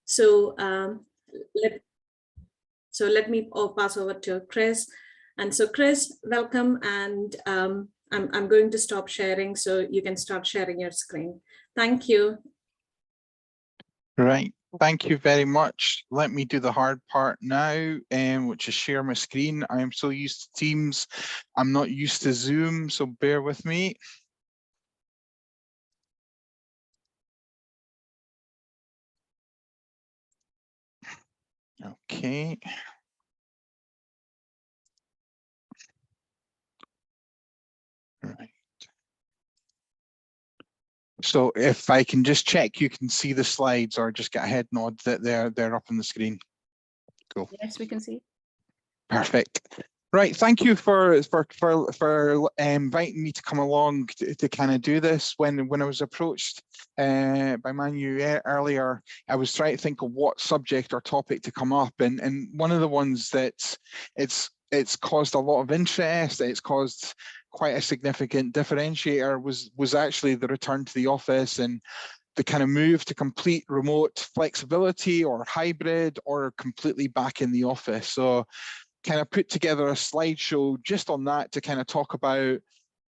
So let let me pass over to Chris. And so Chris, welcome. And I'm going to stop sharing so you can start sharing your screen. Thank you. Right. Thank you very much. Let me do the hard part now, which is share my screen. I am so used to Teams. I'm not used to Zoom, so bear with me. Okay. Right. So if I can just check, you can see the slides, or just get a head nod that they're up on the screen. Cool. Yes, we can see. Perfect. Right, thank you for inviting me to come along to kind of do this. When I was approached by Manu earlier, I was trying to think of what subject or topic to come up, and one of the ones that it's caused a lot of interest, it's caused quite a significant differentiator was actually the return to the office and the kind of move to complete remote flexibility or hybrid or completely back in the office. So kind of put together a slideshow just on that to kind of talk about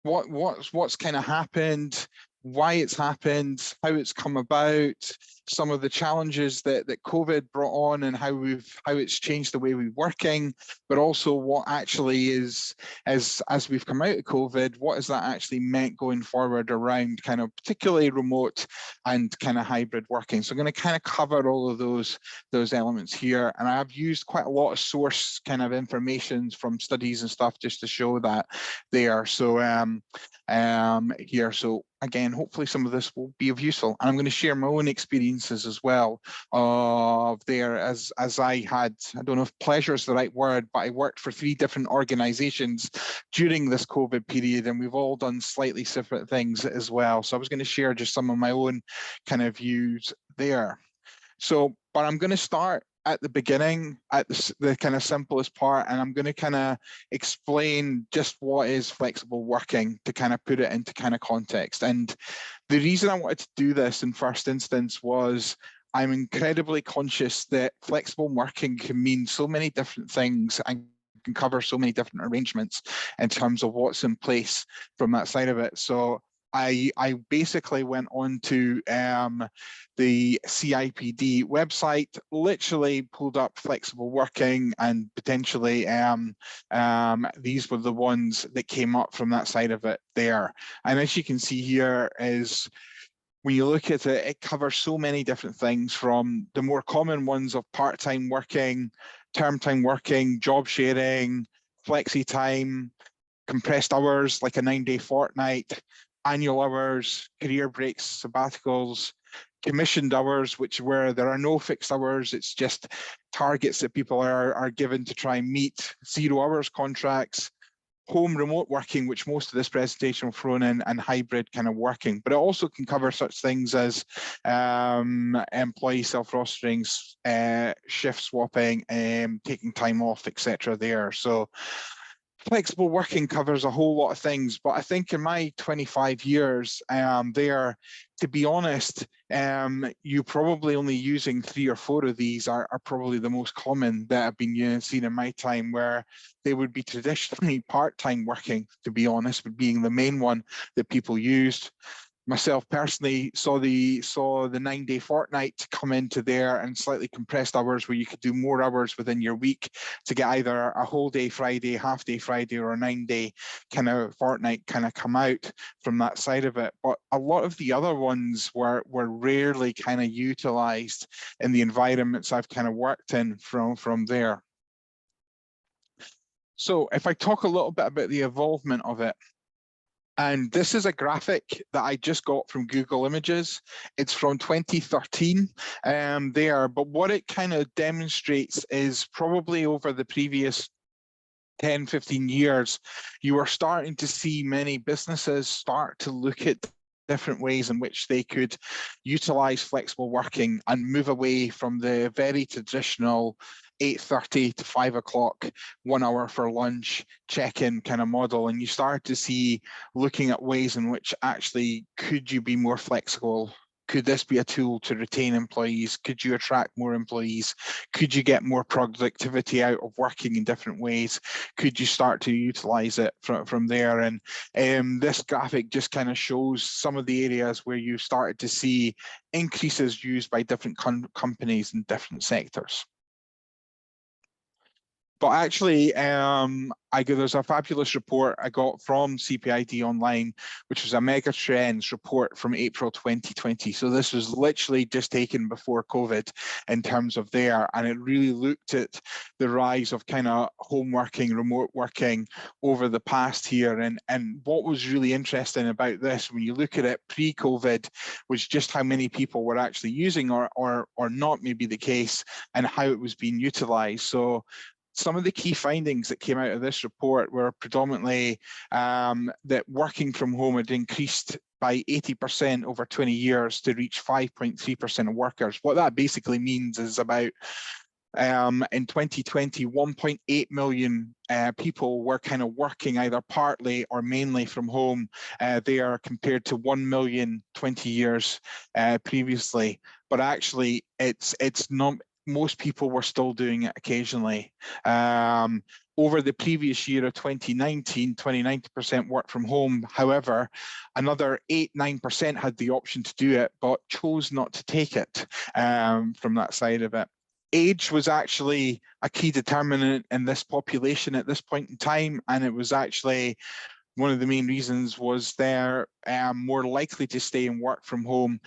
what's kind of happened, why it's happened, how it's come about, some of the challenges that COVID brought on and how it's changed the way we're working, but also what actually is, as we've come out of COVID, what has that actually meant going forward around kind of particularly remote and kind of hybrid working. So I'm going to kind of cover all of those elements here, and I've used quite a lot of source kind of information from studies and stuff just to show that there. So here, so again, hopefully some of this will be of useful, and I'm going to share my own experiences as well of there as I had, I don't know if pleasure is the right word, but I worked for 3 different organizations during this COVID period, and we've all done slightly different things as well. So I was going to share just some of my own kind of views there. So, but I'm going to start at the beginning, at the kind of simplest part, and I'm going to kind of explain just what is flexible working to kind of put it into kind of context. And the reason I wanted to do this in first instance was I'm incredibly conscious that flexible working can mean so many different things and can cover so many different arrangements in terms of what's in place from that side of it. So I basically went on to the CIPD website, literally pulled up flexible working, and potentially these were the ones that came up from that side of it there. And as you can see here is, when you look at it, it covers so many different things, from the more common ones of part-time working, term time working, job sharing, flexi time, compressed hours like a 9-day fortnight, annual hours, career breaks, sabbaticals, commissioned hours, which where there are no fixed hours, it's just targets that people are given to try and meet, 0 hours contracts, home remote working, which most of this presentation will throw in, and hybrid kind of working. But it also can cover such things as employee self-rostering, shift swapping, taking time off, etc. there. So flexible working covers a whole lot of things, but I think in my 25 years there, to be honest, you probably only using 3 or 4 of these are probably the most common that I've been seen in my time, where they would be traditionally part-time working, to be honest, but being the main one that people used. Myself personally saw the 9-day fortnight come into there, and slightly compressed hours where you could do more hours within your week to get either a whole day Friday, half day Friday, or a 9-day kind of fortnight kind of come out from that side of it. But a lot of the other ones were rarely kind of utilized in the environments I've kind of worked in from there. So if I talk a little bit about the involvement of it, and this is a graphic that I just got from Google Images. It's from 2013 there, but what it kind of demonstrates is probably over the previous 10, 15 years, you are starting to see many businesses start to look at different ways in which they could utilize flexible working and move away from the very traditional 8:30 to 5 o'clock, 1 hour for lunch, check-in kind of model. And you start to see looking at ways in which actually could you be more flexible could this be a tool to retain employees? Could you attract more employees? Could you get more productivity out of working in different ways? Could you start to utilize it from there? And this graphic just kind of shows some of the areas where you started to see increases used by different companies in different sectors. But actually, there's a fabulous report I got from CPID Online, which was a mega trends report from April 2020. So this was literally just taken before COVID in terms of there, and it really looked at the rise of kind of home working, remote working over the past year. And what was really interesting about this, when you look at it pre-COVID, was just how many people were actually using or not maybe the case, and how it was being utilized. So some of the key findings that came out of this report were predominantly that working from home had increased by 80% over 20 years to reach 5.3% of workers. What that basically means is about in 2020, 1.8 million people were kind of working either partly or mainly from home. They are compared to 1 million 20 years previously. But actually, it's not. Most people were still doing it occasionally. Over the previous year of 2019, 90% work from home. However, another 9% had the option to do it, but chose not to take it from that side of it. Age was actually a key determinant in this population at this point in time, and it was actually one of the main reasons was they're more likely to stay and work from home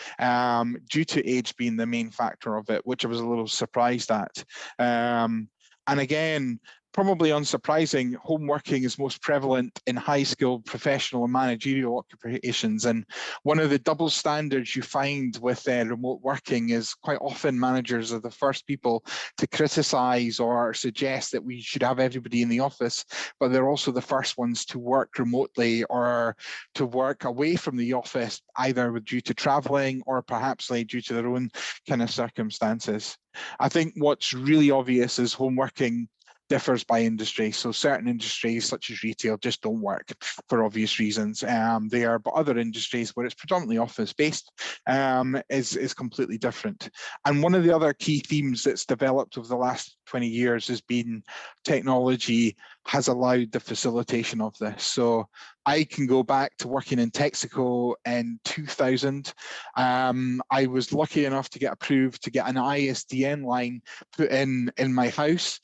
due to age being the main factor of it, which I was a little surprised at. And again, probably unsurprising, home working is most prevalent in high-skilled professional and managerial occupations. And one of the double standards you find with remote working is quite often managers are the first people to criticize or suggest that we should have everybody in the office, but they're also the first ones to work remotely or to work away from the office, either due to traveling or perhaps due to their own kind of circumstances. I think what's really obvious is home working differs by industry. So certain industries such as retail just don't work for obvious reasons there, but other industries where it's predominantly office based is completely different. And one of the other key themes that's developed over the last 20 years has been technology has allowed the facilitation of this. So I can go back to working in Texaco in 2000. I was lucky enough to get approved to get an ISDN line put in my house,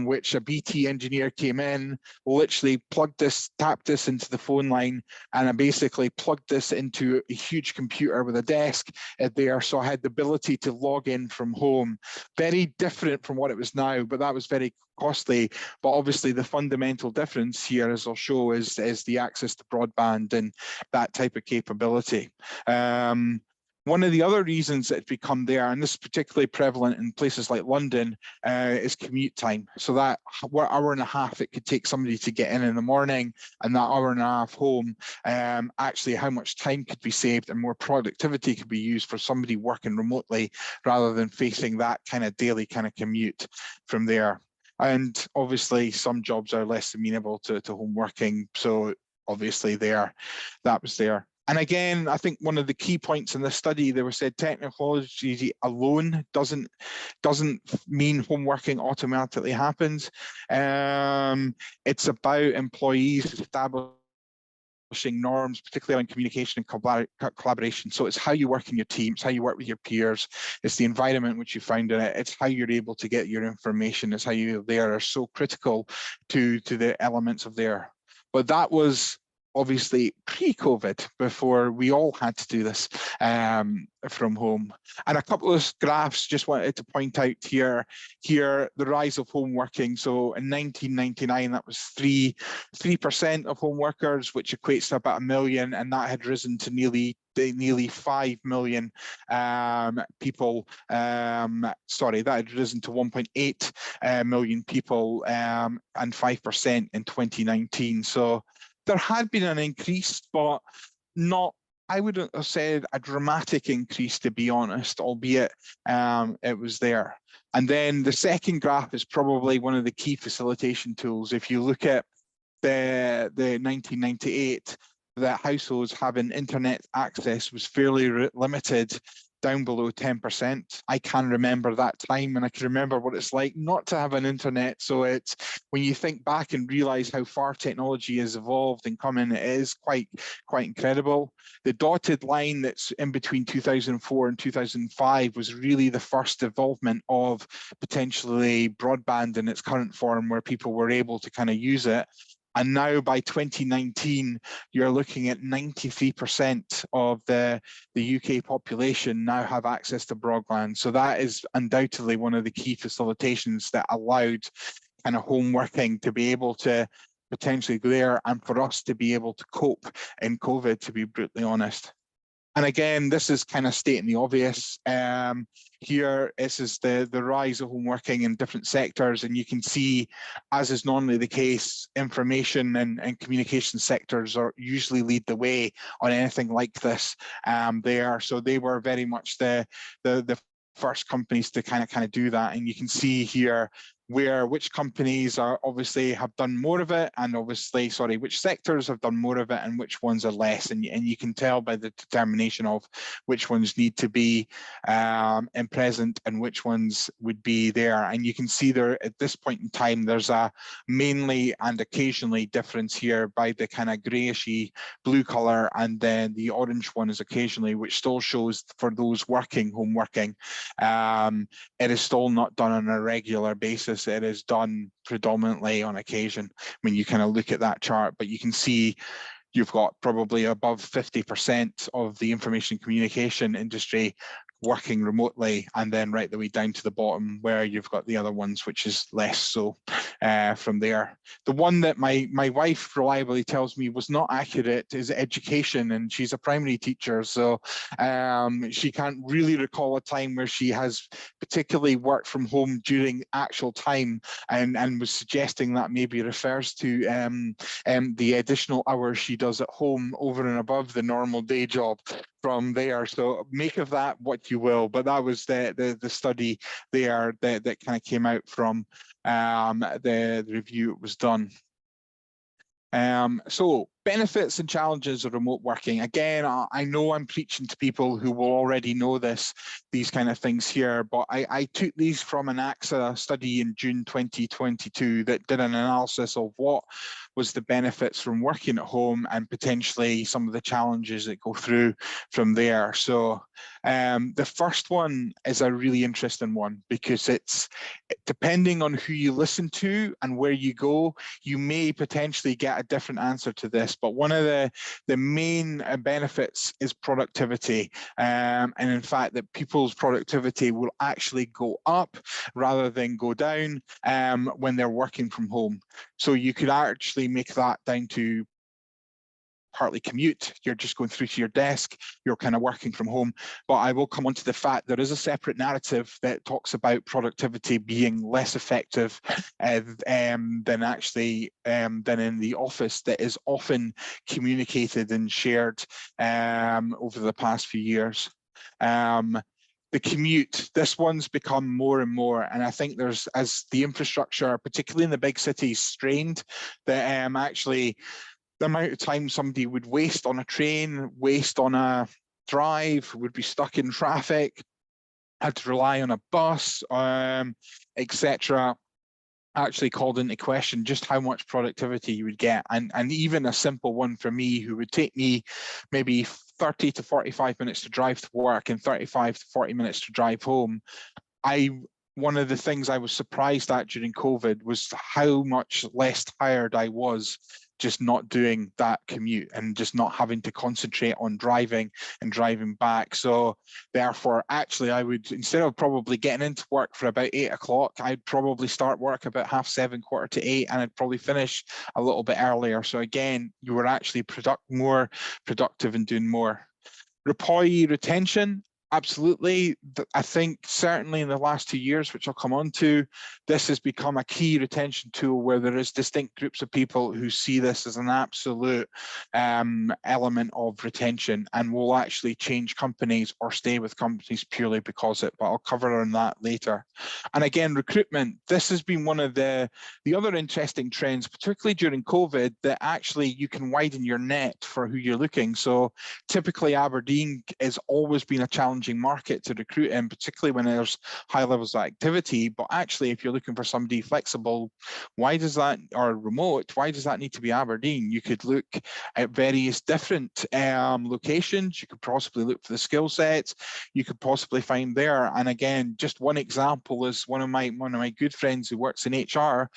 which a BT engineer came in, literally tapped this into the phone line, and I basically plugged this into a huge computer with a desk there. So I had the ability to log in from home. Very different from what it was now, but that was very costly. But obviously the fundamental difference here, as I'll show, is the access to broadband and that type of capability. One of the other reasons that it's become there, and this is particularly prevalent in places like London, is commute time. So that hour and a half it could take somebody to get in the morning, and that hour and a half home, actually how much time could be saved and more productivity could be used for somebody working remotely rather than facing that kind of daily kind of commute from there. And obviously some jobs are less amenable to home working. So obviously that was there. And again, I think one of the key points in this study, they were said technology alone doesn't mean home working automatically happens. It's about employees establishing norms, particularly on communication and collaboration. So it's how you work in your team, it's how you work with your peers, it's the environment which you find in it, it's how you're able to get your information, it's how you there are so critical to the elements of there. But that was obviously pre-COVID, before we all had to do this from home. And a couple of graphs just wanted to point out here the rise of home working. So in 1999, that was 3% of home workers, which equates to about 1 million, and that had risen to nearly 5 million people. Sorry, that had risen to 1.8 million people and 5% in 2019. So there had been an increase, but not, I wouldn't have said a dramatic increase, to be honest, albeit it was there. And then the second graph is probably one of the key facilitation tools. If you look at the 1998, that households having internet access was fairly limited, down below 10%. I can remember that time, and I can remember what it's like not to have an internet. So it's, when you think back and realize how far technology has evolved and come in, it is quite incredible. The dotted line that's in between 2004 and 2005 was really the first involvement of potentially broadband in its current form, where people were able to kind of use it. And now by 2019, you're looking at 93% of the UK population now have access to broadband. So that is undoubtedly one of the key facilitations that allowed kind of home working to be able to potentially go there, and for us to be able to cope in COVID, to be brutally honest. And again, this is kind of stating the obvious. Here, this is the rise of home working in different sectors, and you can see, as is normally the case, information and communication sectors are usually lead the way on anything like this there. So they were very much the first companies to kind of do that. And you can see here which companies are obviously have done more of it, and obviously, which sectors have done more of it and which ones are less. And you can tell by the determination of which ones need to be in present and which ones would be there. And you can see there at this point in time, there's a mainly and occasionally difference here by the kind of greyishy blue color, and then the orange one is occasionally, which still shows for those working, home working, it is still not done on a regular basis. It is done predominantly on occasion when you kind of look at that chart, but you can see you've got probably above 50% of the information communication industry working remotely, and then right the way down to the bottom where you've got the other ones, which is less so from there. The one that my wife reliably tells me was not accurate is education, and she's a primary teacher, so she can't really recall a time where she has particularly worked from home during actual time, and was suggesting that maybe refers to the additional hours she does at home over and above the normal day job from there. So make of that what you will, but that was the study there that kind of came out from the review it was done. So benefits and challenges of remote working. Again, I know I'm preaching to people who will already know these kind of things here, but I took these from an AXA study in June 2022 that did an analysis of what was the benefits from working at home and potentially some of the challenges that go through from there. So the first one is a really interesting one, because it's depending on who you listen to and where you go, you may potentially get a different answer to this. But one of the main benefits is productivity, and in fact that people's productivity will actually go up rather than go down when they're working from home. So you could actually make that down to partly commute, you're just going through to your desk, you're kind of working from home. But I will come on to the fact there is a separate narrative that talks about productivity being less effective than actually than in the office, that is often communicated and shared over the past few years. The commute, this one's become more and more, and I think there's, as the infrastructure, particularly in the big cities, strained, that actually the amount of time somebody would waste on a train, waste on a drive, would be stuck in traffic, had to rely on a bus, etc., actually called into question just how much productivity you would get. And even a simple one for me, who would take me maybe 30 to 45 minutes to drive to work and 35 to 40 minutes to drive home, one of the things I was surprised at during COVID was how much less tired I was just not doing that commute and just not having to concentrate on driving and driving back. So therefore, actually, I would, instead of probably getting into work for about 8 o'clock, I'd probably start work about 7:30, 7:45, and I'd probably finish a little bit earlier. So again, you were actually more productive and doing more. Employee retention. Absolutely. I think certainly in the last 2 years, which I'll come on to, this has become a key retention tool where there is distinct groups of people who see this as an absolute element of retention and will actually change companies or stay with companies purely because of it, but I'll cover on that later. And again, recruitment, this has been one of the other interesting trends, particularly during COVID, that actually you can widen your net for who you're looking. So typically Aberdeen has always been a challenging market to recruit in, particularly when there's high levels of activity. But actually, if you're looking for somebody flexible, why does that, or remote, why does that need to be Aberdeen? You could look at various different locations. You could possibly look for the skill sets you could possibly find there. And again, just one example is one of my good friends who works in HR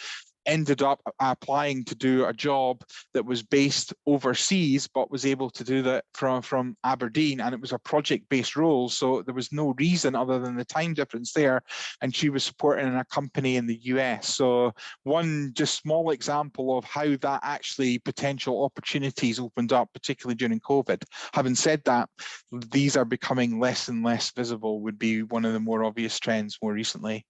ended up applying to do a job that was based overseas, but was able to do that from Aberdeen, and it was a project-based role, so there was no reason other than the time difference there, and she was supporting a company in the US. So one just small example of how that actually potential opportunities opened up, particularly during COVID. Having said that, these are becoming less and less visible, would be one of the more obvious trends more recently.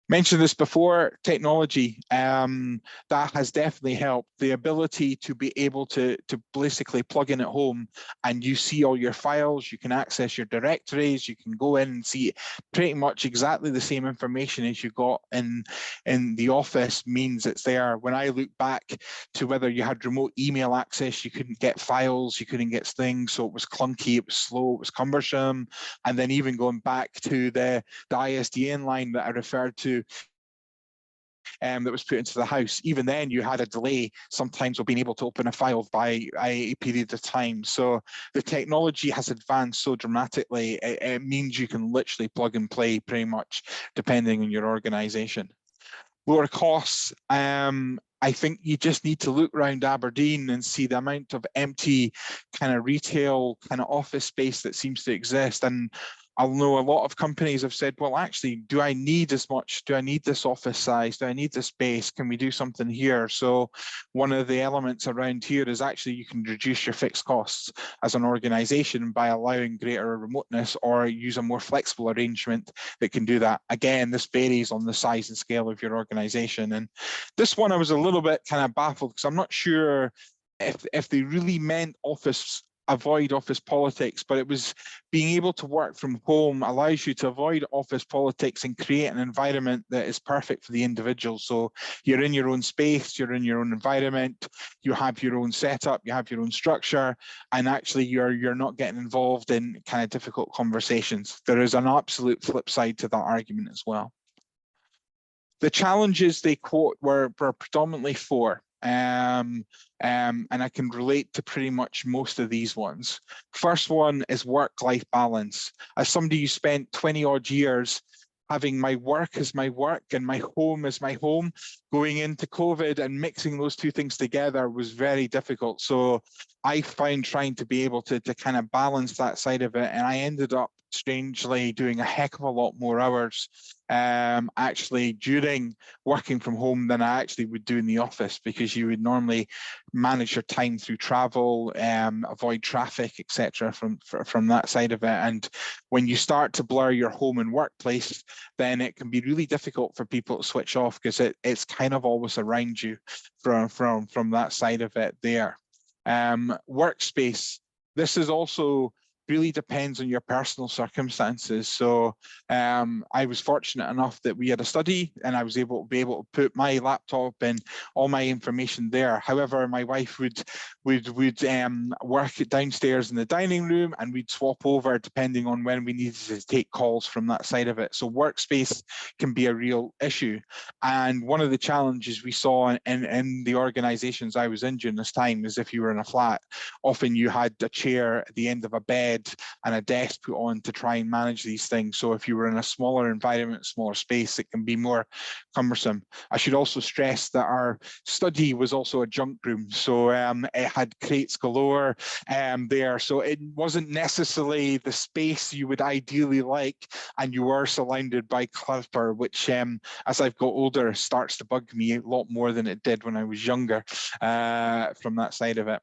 Mentioned this before, technology, that has definitely helped. The ability to be able to basically plug in at home and you see all your files, you can access your directories, you can go in and see pretty much exactly the same information as you got in the office means it's there. When I look back to whether you had remote email access, you couldn't get files, you couldn't get things, so it was clunky, it was slow, it was cumbersome. And then even going back to the ISDN line that I referred to, that was put into the house, even then you had a delay sometimes of being able to open a file by a period of time. So the technology has advanced so dramatically, it means you can literally plug and play pretty much depending on your organization. Lower costs, I think you just need to look around Aberdeen and see the amount of empty kind of retail kind of office space that seems to exist. And I'll know a lot of companies have said, well, actually, do I need as much? Do I need this office size? Do I need this space? Can we do something here? So one of the elements around here is actually you can reduce your fixed costs as an organization by allowing greater remoteness or use a more flexible arrangement that can do that. Again, this varies on the size and scale of your organization. And this one I was a little bit kind of baffled because I'm not sure if they really meant avoid office politics, but it was being able to work from home allows you to avoid office politics and create an environment that is perfect for the individual. So you're in your own space, you're in your own environment, you have your own setup, you have your own structure, and actually you're not getting involved in kind of difficult conversations. There is an absolute flip side to that argument as well. The challenges they quote were predominantly four. And I can relate to pretty much most of these ones. First one is work-life balance. As somebody who spent 20 odd years having my work as my work and my home as my home, going into COVID and mixing those two things together was very difficult. So I found trying to be able to kind of balance that side of it, and I ended up strangely doing a heck of a lot more hours actually during working from home than I actually would do in the office, because you would normally manage your time through travel, avoid traffic, etc. from that side of it. And when you start to blur your home and workplace, then it can be really difficult for people to switch off because it's kind of always around you from that side of it there. Workspace. This is also really depends on your personal circumstances. So I was fortunate enough that we had a study and I was able to put my laptop and all my information there. However, my wife would work downstairs in the dining room, and we'd swap over depending on when we needed to take calls from that side of it. So workspace can be a real issue. And one of the challenges we saw in the organizations I was in during this time is if you were in a flat, often you had a chair at the end of a bed and a desk put on to try and manage these things. So if you were in a smaller environment, smaller space, it can be more cumbersome. I should also stress that our study was also a junk room. So it had crates galore there. So it wasn't necessarily the space you would ideally like, and you were surrounded by clutter, which as I've got older starts to bug me a lot more than it did when I was younger from that side of it.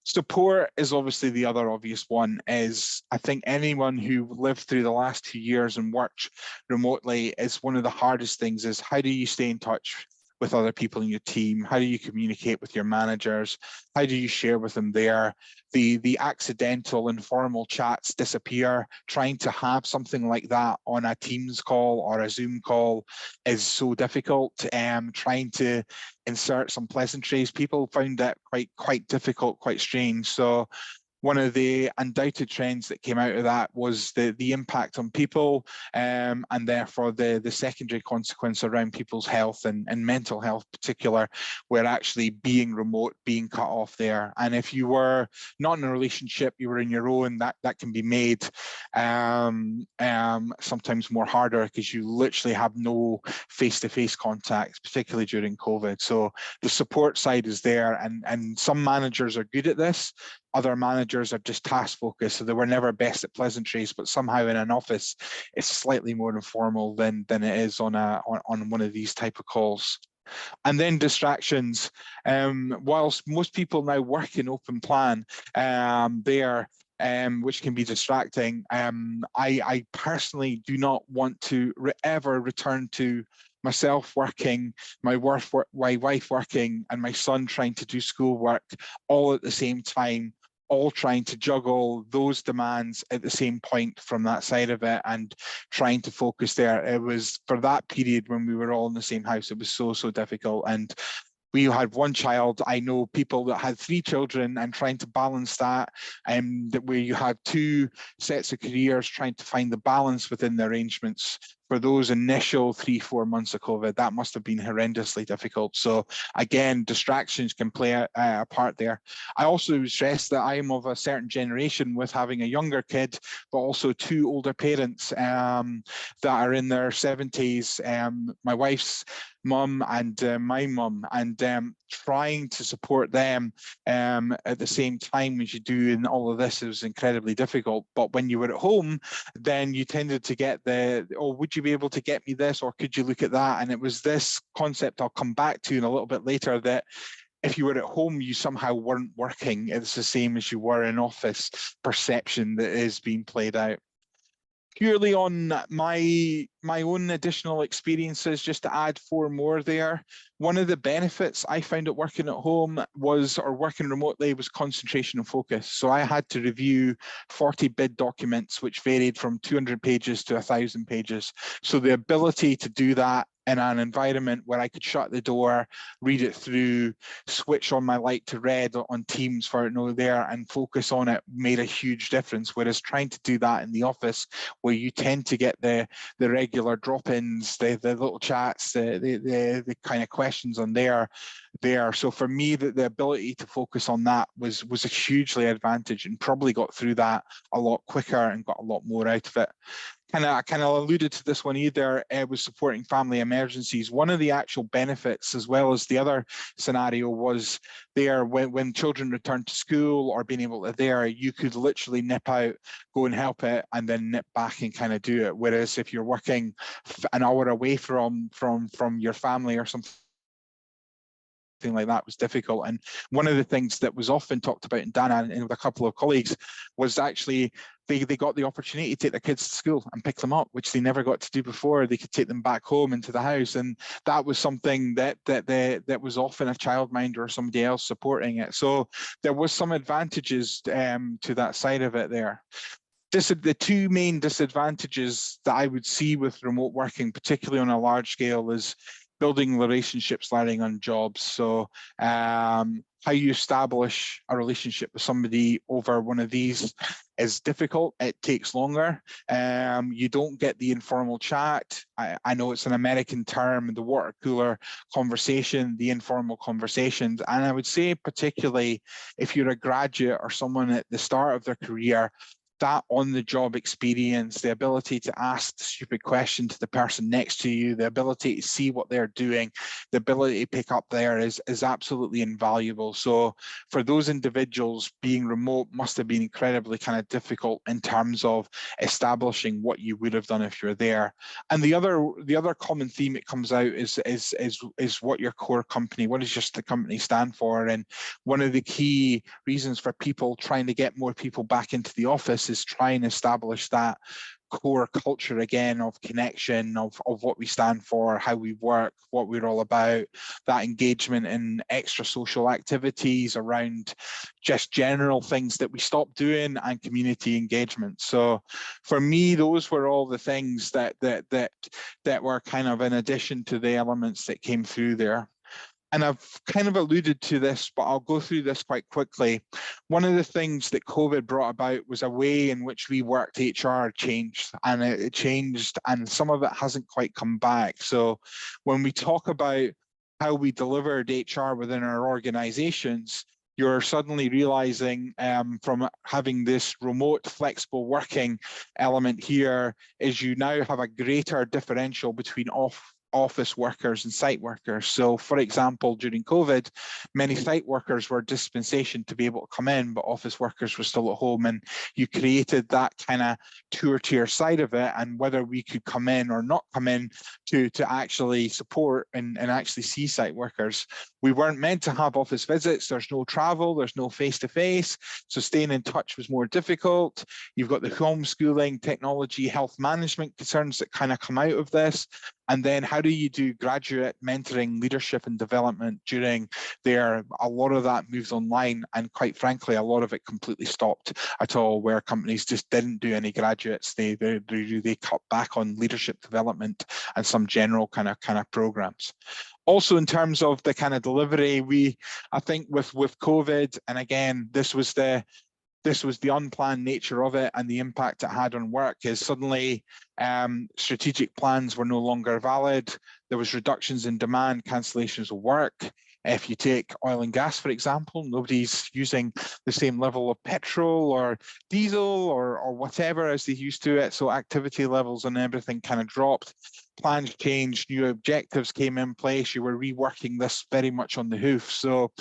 Support is obviously the other obvious one. Is I think anyone who lived through the last 2 years and worked remotely, is one of the hardest things is how do you stay in touch with other people in your team? How do you communicate with your managers? How do you share with them there? The accidental informal chats disappear. Trying to have something like that on a Teams call or a Zoom call is so difficult. Trying to insert some pleasantries, people found that quite difficult, quite strange. So one of the undoubted trends that came out of that was the impact on people, and therefore the secondary consequence around people's health and mental health in particular, where actually being remote, being cut off there. And if you were not in a relationship, you were in your own, that can be made sometimes more harder because you literally have no face-to-face contact, particularly during COVID. So the support side is there, and some managers are good at this. Other managers are just task focused, so they were never best at pleasantries, but somehow in an office it's slightly more informal than it is on one of these type of calls. And then distractions. Whilst most people now work in open plan, which can be distracting, I personally do not want to ever return to myself working, my wife working, and my son trying to do schoolwork all at the same time, all trying to juggle those demands at the same point from that side of it and trying to focus there. It was, for that period when we were all in the same house, it was so difficult. And we had one child. I know people that had 3 children and trying to balance that, where you had 2 sets of careers, trying to find the balance within the arrangements for those initial 3-4 months of COVID. That must have been horrendously difficult. So again, distractions can play a part there. I also stress that I am of a certain generation with having a younger kid, but also 2 older parents that are in their 70s. My wife's mum and my mum, and trying to support them at the same time as you do in all of this is incredibly difficult. But when you were at home, then you tended to get oh, would you be able to get me this, or could you look at that? And it was this concept I'll come back to in a little bit later, that if you were at home, you somehow weren't working. It's the same as you were in office perception that is being played out. Purely on my own additional experiences, just to add 4 more there. One of the benefits I found at working at home was, or working remotely, was concentration and focus. So I had to review 40 bid documents, which varied from 200 pages to 1,000 pages. So the ability to do that in an environment where I could shut the door, read it through, switch on my light to red on Teams for it no there, and focus on it made a huge difference. Whereas trying to do that in the office, where you tend to get the regular drop-ins, the little chats, the kind of questions on there. So for me, the ability to focus on that was a hugely advantage, and probably got through that a lot quicker and got a lot more out of it. I kind of alluded to this one either, was supporting family emergencies. One of the actual benefits, as well as the other scenario, was there when children returned to school or being able to there, you could literally nip out, go and help it, and then nip back and kind of do it. Whereas if you're working an hour away from your family or something like that, was difficult. And one of the things that was often talked about in Dana and with a couple of colleagues was actually they got the opportunity to take their kids to school and pick them up, which they never got to do before. They could take them back home into the house, and that was something that was often a childminder or somebody else supporting it. So there was some advantages to that side of it there. The 2 main disadvantages that I would see with remote working, particularly on a large scale, is building relationships, learning on jobs. So how you establish a relationship with somebody over one of these is difficult. It takes longer. You don't get the informal chat. I know it's an American term, the water cooler conversation, the informal conversations. And I would say particularly if you're a graduate or someone at the start of their career, that on-the-job experience, the ability to ask the stupid question to the person next to you, the ability to see what they're doing, the ability to pick up there is absolutely invaluable. So for those individuals, being remote must have been incredibly kind of difficult in terms of establishing what you would have done if you're there. And the other common theme that comes out is what your core company, what does just the company stand for? And one of the key reasons for people trying to get more people back into the office is try and establish that core culture again of connection, of what we stand for, how we work, what we're all about, that engagement in extra social activities around just general things that we stopped doing, and community engagement. So for me, those were all the things that were kind of in addition to the elements that came through there. And I've kind of alluded to this, but I'll go through this quite quickly. One of the things that COVID brought about was a way in which we worked HR changed, and it changed, and some of it hasn't quite come back. So when we talk about how we delivered HR within our organizations, you're suddenly realizing from having this remote flexible working element here is you now have a greater differential between office workers and site workers. So for example, during COVID, many site workers were dispensation to be able to come in, but office workers were still at home, and you created that kind of two-tier side of it, and whether we could come in or not come in to actually support and actually see site workers. We weren't meant to have office visits. There's no travel, there's no face-to-face. So staying in touch was more difficult. You've got the homeschooling, technology, health management concerns that kind of come out of this. And then how do you do graduate mentoring, leadership and development during there? A lot of that moves online, and quite frankly, a lot of it completely stopped at all, where companies just didn't do any graduates. They cut back on leadership development and some general kind of programs. Also, in terms of the kind of delivery, I think with COVID, and again, this was the unplanned nature of it and the impact it had on work, is suddenly strategic plans were no longer valid. There was reductions in demand, cancellations of work. If you take oil and gas, for example, nobody's using the same level of petrol or diesel or whatever as they used to it. So activity levels and everything kind of dropped. Plans changed, new objectives came in place. You were reworking this very much on the hoof. So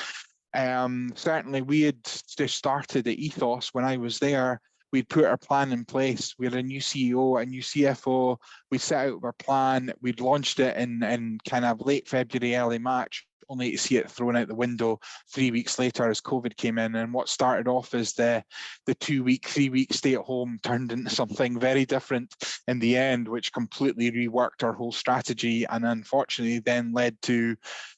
certainly we had just started at Ethos when I was there. We'd put our plan in place. We had a new CEO, a new CFO. We set out our plan. We'd launched it in kind of late February, early March, only to see it thrown out the window 3 weeks later as COVID came in. And what started off as the 2-week, 3-week stay at home turned into something very different in the end, which completely reworked our whole strategy, and unfortunately then led to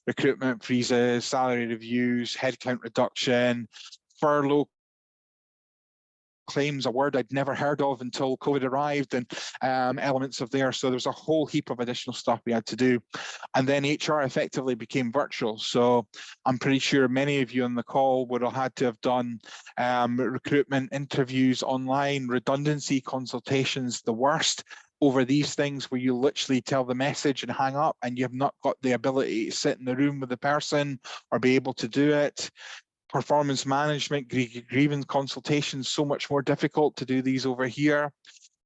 recruitment freezes, salary reviews, headcount reduction, furlough claims, a word I'd never heard of until COVID arrived, and elements of there. So there was a whole heap of additional stuff we had to do. And then HR effectively became virtual. So I'm pretty sure many of you on the call would have had to have done recruitment interviews online, redundancy consultations, the worst, over these things where you literally tell the message and hang up, and you have not got the ability to sit in the room with the person or be able to do it. Performance management, grievance consultations, so much more difficult to do these over here.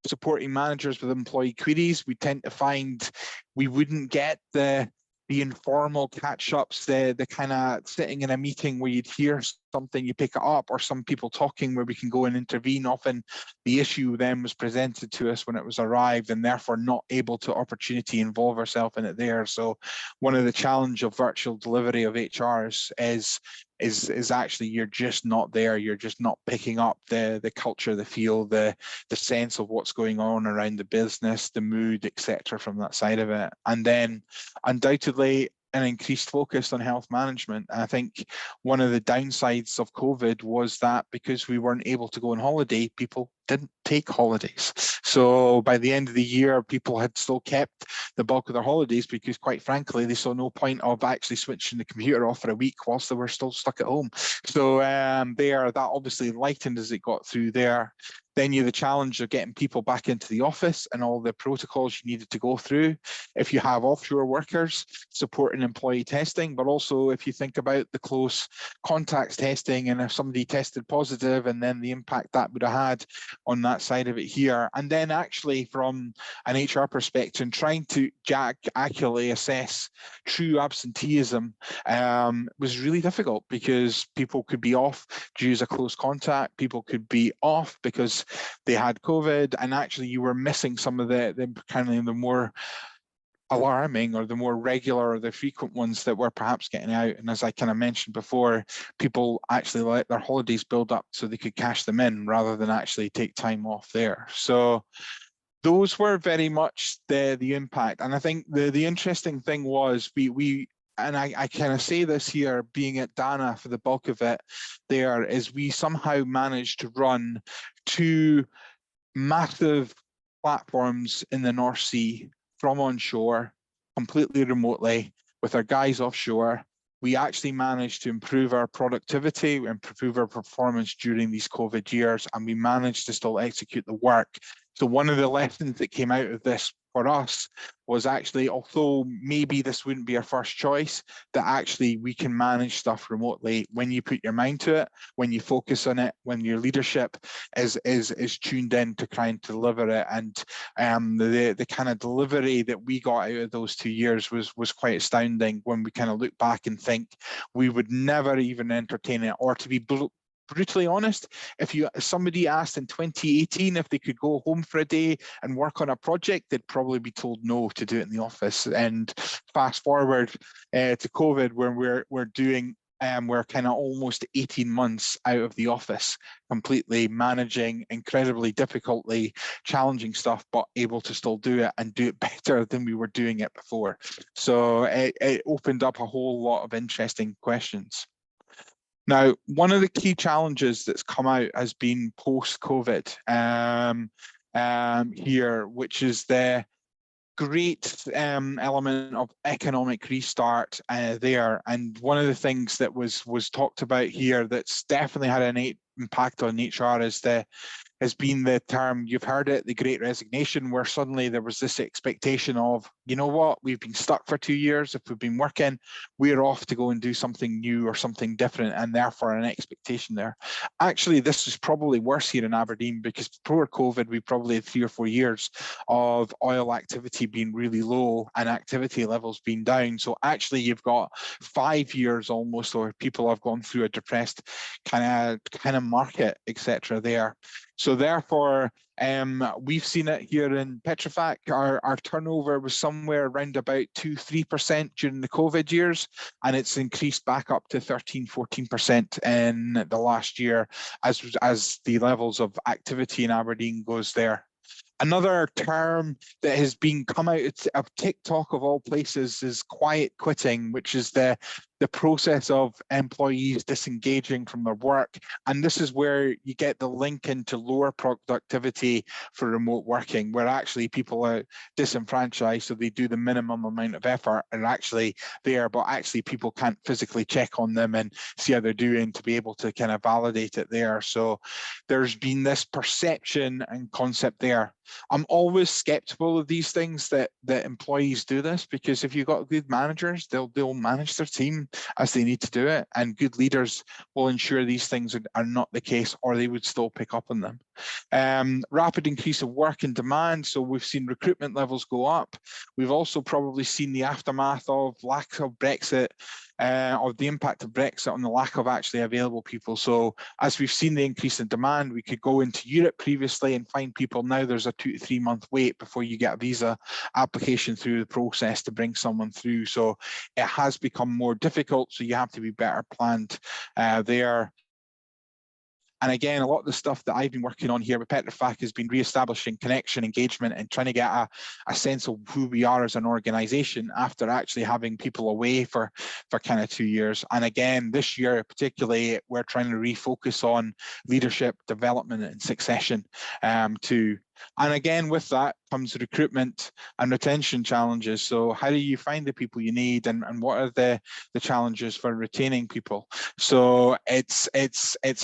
Supporting managers with employee queries, we tend to find we wouldn't get the informal catch-ups, the kind of sitting in a meeting where you'd hear something, you pick it up, or some people talking where we can go and intervene. Often the issue then was presented to us when it was arrived, and therefore not able to opportunity involve ourselves in it there. So one of the challenge of virtual delivery of HRs is actually you're just not there. You're just not picking up the culture, the feel, the sense of what's going on around the business, the mood, etc. from that side of it. And then undoubtedly an increased focus on health management. And I think one of the downsides of COVID was that because we weren't able to go on holiday, people didn't take holidays. So by the end of the year, people had still kept the bulk of their holidays because, quite frankly, they saw no point of actually switching the computer off for a week whilst they were still stuck at home. So that obviously lightened as it got through there. Then you have the challenge of getting people back into the office and all the protocols you needed to go through. If you have offshore workers, supporting employee testing, but also if you think about the close contacts testing, and if somebody tested positive and then the impact that would have had on that side of it here. And then actually from an HR perspective, trying to accurately assess true absenteeism was really difficult, because people could be off due to a close contact, people could be off because they had COVID, and actually you were missing some of the kind of the more alarming or the more regular or the frequent ones that were perhaps getting out. And as I kind of mentioned before, people actually let their holidays build up so they could cash them in rather than actually take time off there. So those were very much the impact. And I think the interesting thing was we and I kind of say this here, being at Dana for the bulk of it there, is we somehow managed to run 2 massive platforms in the North Sea from onshore, completely remotely, with our guys offshore. We actually managed to improve our productivity and improve our performance during these COVID years, and we managed to still execute the work. So one of the lessons that came out of this for us was actually, although maybe this wouldn't be our first choice, that actually we can manage stuff remotely when you put your mind to it, when you focus on it, when your leadership is tuned in to try and deliver it. And the kind of delivery that we got out of those 2 years was quite astounding when we kind of look back and think we would never even entertain it. Or to be brutally honest, if somebody asked in 2018 if they could go home for a day and work on a project, they'd probably be told no to do it in the office. And fast forward to COVID, where we're doing we're kind of almost 18 months out of the office, completely managing incredibly difficultly challenging stuff, but able to still do it and do it better than we were doing it before. So it opened up a whole lot of interesting questions. Now, one of the key challenges that's come out has been post-COVID here, which is the great element of economic restart there. And one of the things that was talked about here that's definitely had an impact on HR has been the term, you've heard it, the Great Resignation, where suddenly there was this expectation of, you know what, we've been stuck for 2 years. If we've been working, we're off to go and do something new or something different, and therefore an expectation there. Actually, this is probably worse here in Aberdeen, because before COVID, we probably had 3 or 4 years of oil activity being really low and activity levels being down. So actually, you've got 5 years almost where people have gone through a depressed kind of market, etc. there. So therefore, we've seen it here in Petrofac. Our turnover was somewhere around about 2-3% during the COVID years, and it's increased back up to 13-14% in the last year as the levels of activity in Aberdeen goes there. Another term that has been come out of TikTok of all places is quiet quitting, which is the process of employees disengaging from their work. And this is where you get the link into lower productivity for remote working, where actually people are disenfranchised, so they do the minimum amount of effort and actually there, but actually people can't physically check on them and see how they're doing to be able to kind of validate it there. So there's been this perception and concept there. I'm always skeptical of these things that employees do this, because if you've got good managers, they'll manage their team as they need to do it, and good leaders will ensure these things are not the case, or they would still pick up on them. Rapid increase of work and demand. So we've seen recruitment levels go up. We've also probably seen the aftermath of lack of Brexit, or the impact of Brexit on the lack of actually available people. So as we've seen the increase in demand, we could go into Europe previously and find people. Now there's a 2 to 3 month wait before you get a visa application through the process to bring someone through. So it has become more difficult. So you have to be better planned there. And again, a lot of the stuff that I've been working on here with Petrofac has been re-establishing connection, engagement, and trying to get a sense of who we are as an organization after actually having people away for kind of 2 years. And again, this year particularly, we're trying to refocus on leadership, development, and succession too. And again, with that comes recruitment and retention challenges. So how do you find the people you need, and what are the challenges for retaining people? So it's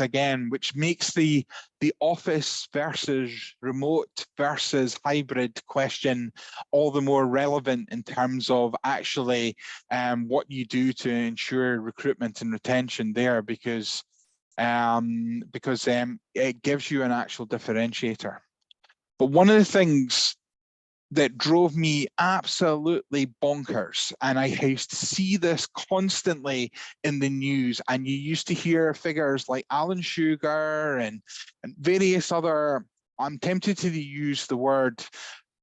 again, which makes the office versus remote versus hybrid question all the more relevant in terms of actually what you do to ensure recruitment and retention there, because because it gives you an actual differentiator. But one of the things that drove me absolutely bonkers, and I used to see this constantly in the news, and you used to hear figures like Alan Sugar and various other, I'm tempted to use the word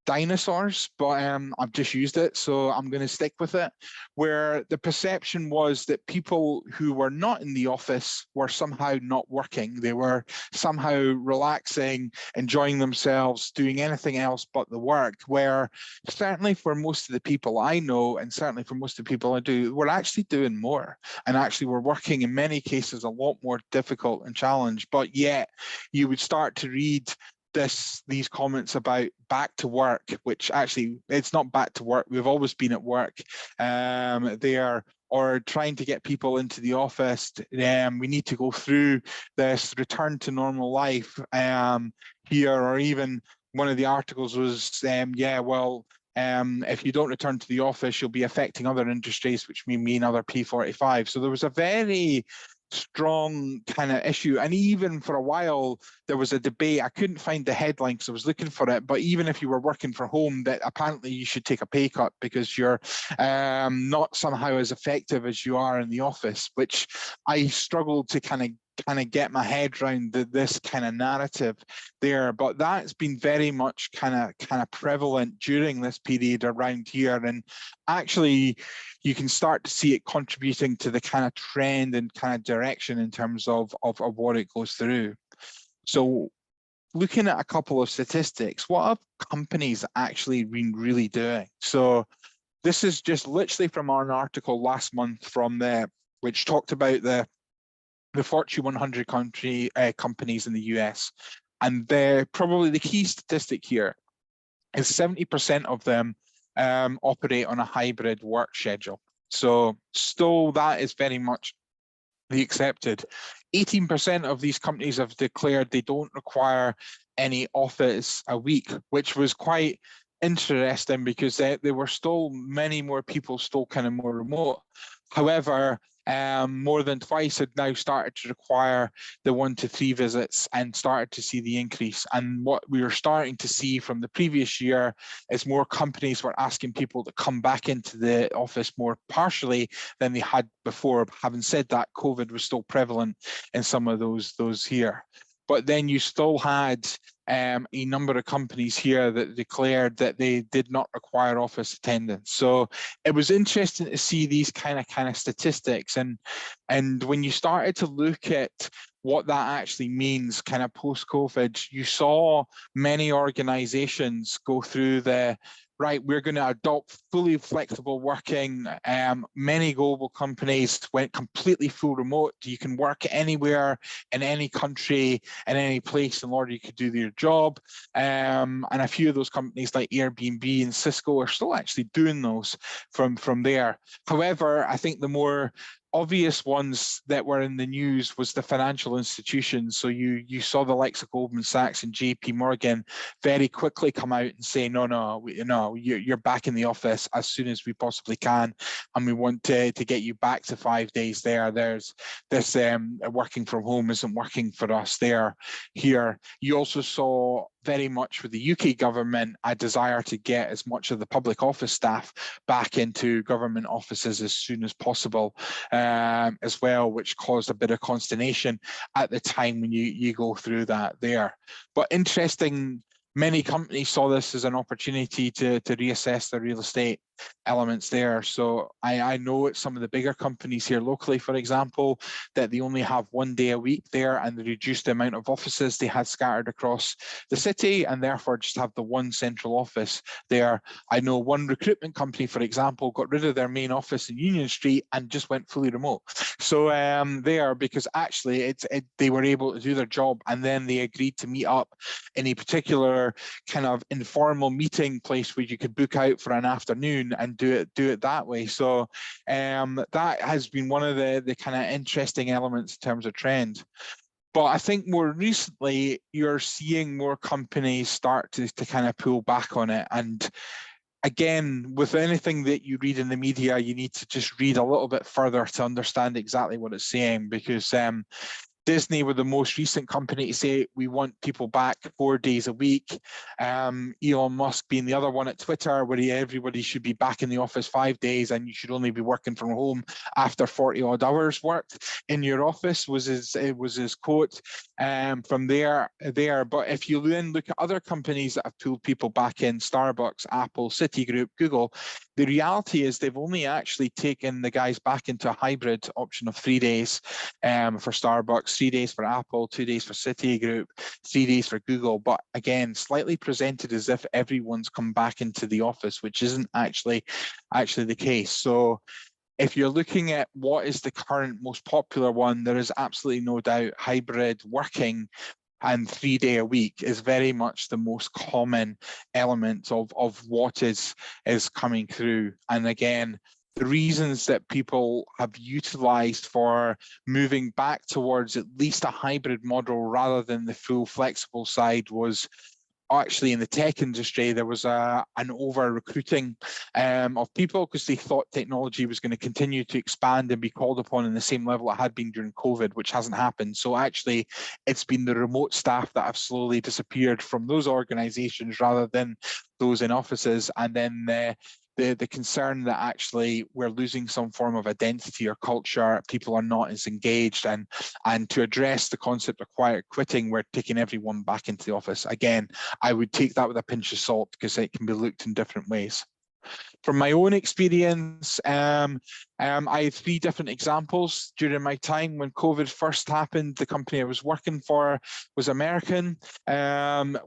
dinosaurs, but I've just used it, so I'm going to stick with it, where the perception was that people who were not in the office were somehow not working. They were somehow relaxing, enjoying themselves, doing anything else but the work, where certainly for most of the people I know, and certainly for most of the people I do, we're actually doing more. And actually we're working in many cases a lot more difficult and challenged, but yet you would start to read these comments about back to work, which actually it's not back to work. We've always been at work. There, or trying to get people into the office. We need to go through this return to normal life here, or even one of the articles was, yeah, well, if you don't return to the office, you'll be affecting other industries, which may mean other P45. So there was a very strong kind of issue, and even for a while there was a debate. I couldn't find the headline because I was looking for it, but even if you were working from home, that apparently you should take a pay cut because you're not somehow as effective as you are in the office, which I struggled to kind of get my head around this kind of narrative there. But that's been very much kind of prevalent during this period around here, and actually you can start to see it contributing to the kind of trend and kind of direction in terms of what it goes through. So looking at a couple of statistics, what have companies actually been really doing? So this is just literally from our article last month from which talked about the Fortune 100 companies in the US. And probably the key statistic here is 70% of them operate on a hybrid work schedule. So still that is very much the accepted. 18% of these companies have declared they don't require any office a week, which was quite interesting because there were still many more people still kind of more remote. However, more than twice had now started to require the 1 to 3 visits and started to see the increase. And what we were starting to see from the previous year is more companies were asking people to come back into the office more partially than they had before. Having said that, COVID was still prevalent in some of those here. But then you still had a number of companies here that declared that they did not require office attendance. So it was interesting to see these kind of statistics, and when you started to look at what that actually means kind of post-COVID, you saw many organizations go through right, we're going to adopt fully flexible working. Many global companies went completely full remote. You can work anywhere in any country, in any place, in order you could do your job. And a few of those companies like Airbnb and Cisco are still actually doing those from there. However, I think the more obvious ones that were in the news was the financial institutions. So you saw the likes of Goldman Sachs and JP Morgan very quickly come out and say, no, you're back in the office as soon as we possibly can, and we want to get you back to 5 days there. There's this working from home isn't working for us here. You also saw very much with the UK government a desire to get as much of the public office staff back into government offices as soon as possible as well, which caused a bit of consternation at the time when you go through that there. But interesting, many companies saw this as an opportunity to reassess their real estate elements there. So I know it's some of the bigger companies here locally, for example, that they only have 1 day a week there, and they reduced the amount of offices they had scattered across the city, and therefore just have the one central office there. I know one recruitment company, for example, got rid of their main office in Union Street and just went fully remote. So there, because actually they were able to do their job, and then they agreed to meet up in a particular kind of informal meeting place where you could book out for an afternoon and do it that way. So that has been one of the kind of interesting elements in terms of trend. But I think more recently, you're seeing more companies start to kind of pull back on it. And again, with anything that you read in the media, you need to just read a little bit further to understand exactly what it's saying, because Disney were the most recent company to say we want people back 4 days a week. Elon Musk being the other one at Twitter, where everybody should be back in the office 5 days and you should only be working from home after 40 odd hours worked in your office, was his quote from there. But if you then look at other companies that have pulled people back in, Starbucks, Apple, Citigroup, Google, the reality is they've only actually taken the guys back into a hybrid option of 3 days for Starbucks, 3 days for Apple, 2 days for Citigroup, 3 days for Google. But again, slightly presented as if everyone's come back into the office, which isn't actually the case. So if you're looking at what is the current most popular one, there is absolutely no doubt hybrid working and 3 day a week is very much the most common element of what is coming through. And again, the reasons that people have utilized for moving back towards at least a hybrid model rather than the full flexible side was actually in the tech industry. There was an over recruiting of people because they thought technology was going to continue to expand and be called upon in the same level it had been during COVID, which hasn't happened. So actually it's been the remote staff that have slowly disappeared from those organizations rather than those in offices. And then the concern that actually we're losing some form of identity or culture, people are not as engaged, and to address the concept of quiet quitting, we're taking everyone back into the office. Again, I would take that with a pinch of salt because it can be looked in different ways. From my own experience, I had 3 different examples during my time when COVID first happened. The company I was working for was American.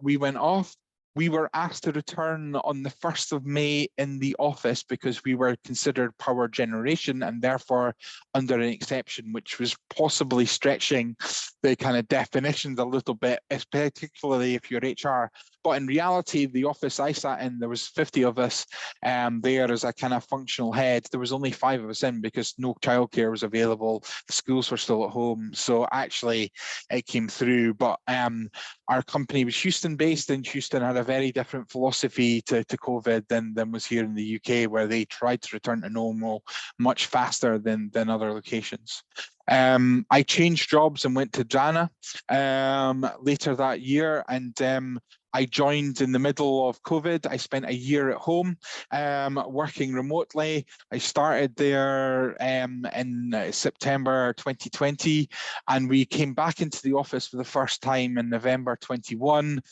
We went off. We were asked to return on the 1st of May in the office because we were considered power generation and therefore under an exception, which was possibly stretching the kind of definitions a little bit, particularly if you're HR. But in reality, the office I sat in, there was 50 of us there as a kind of functional head. There was only 5 of us in because no childcare was available. The schools were still at home. So actually it came through. But our company was Houston based, and Houston had a very different philosophy to COVID than was here in the UK, where they tried to return to normal much faster than other locations. I changed jobs and went to Jana later that year, and I joined in the middle of COVID. I spent a year at home working remotely. I started there in September 2020, and we came back into the office for the first time in November 21.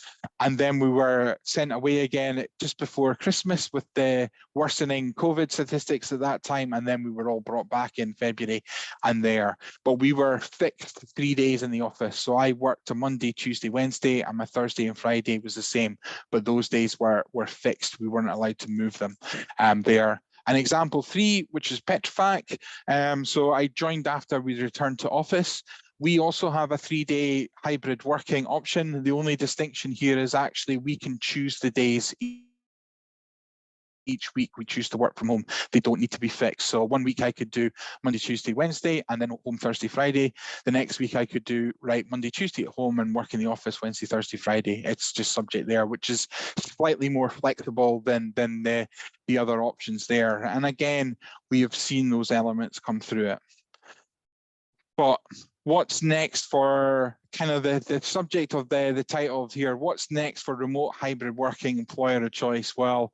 And then we were sent away again just before Christmas with the worsening COVID statistics at that time. And then we were all brought back in February and there. But we were fixed 3 days in the office. So I worked a Monday, Tuesday, Wednesday, and my Thursday and Friday was the same. But those days were fixed. We weren't allowed to move them there. And example 3, which is Petrofac. So I joined after we returned to office. We also have a 3-day hybrid working option. The only distinction here is actually we can choose the days each week we choose to work from home. They don't need to be fixed. So 1 week I could do Monday, Tuesday, Wednesday, and then home Thursday, Friday. The next week I could do Monday, Tuesday at home and work in the office Wednesday, Thursday, Friday. It's just subject there, which is slightly more flexible than the other options there. And again, we have seen those elements come through it. But what's next for kind of the subject of the title here? What's next for remote hybrid working employer of choice? Well,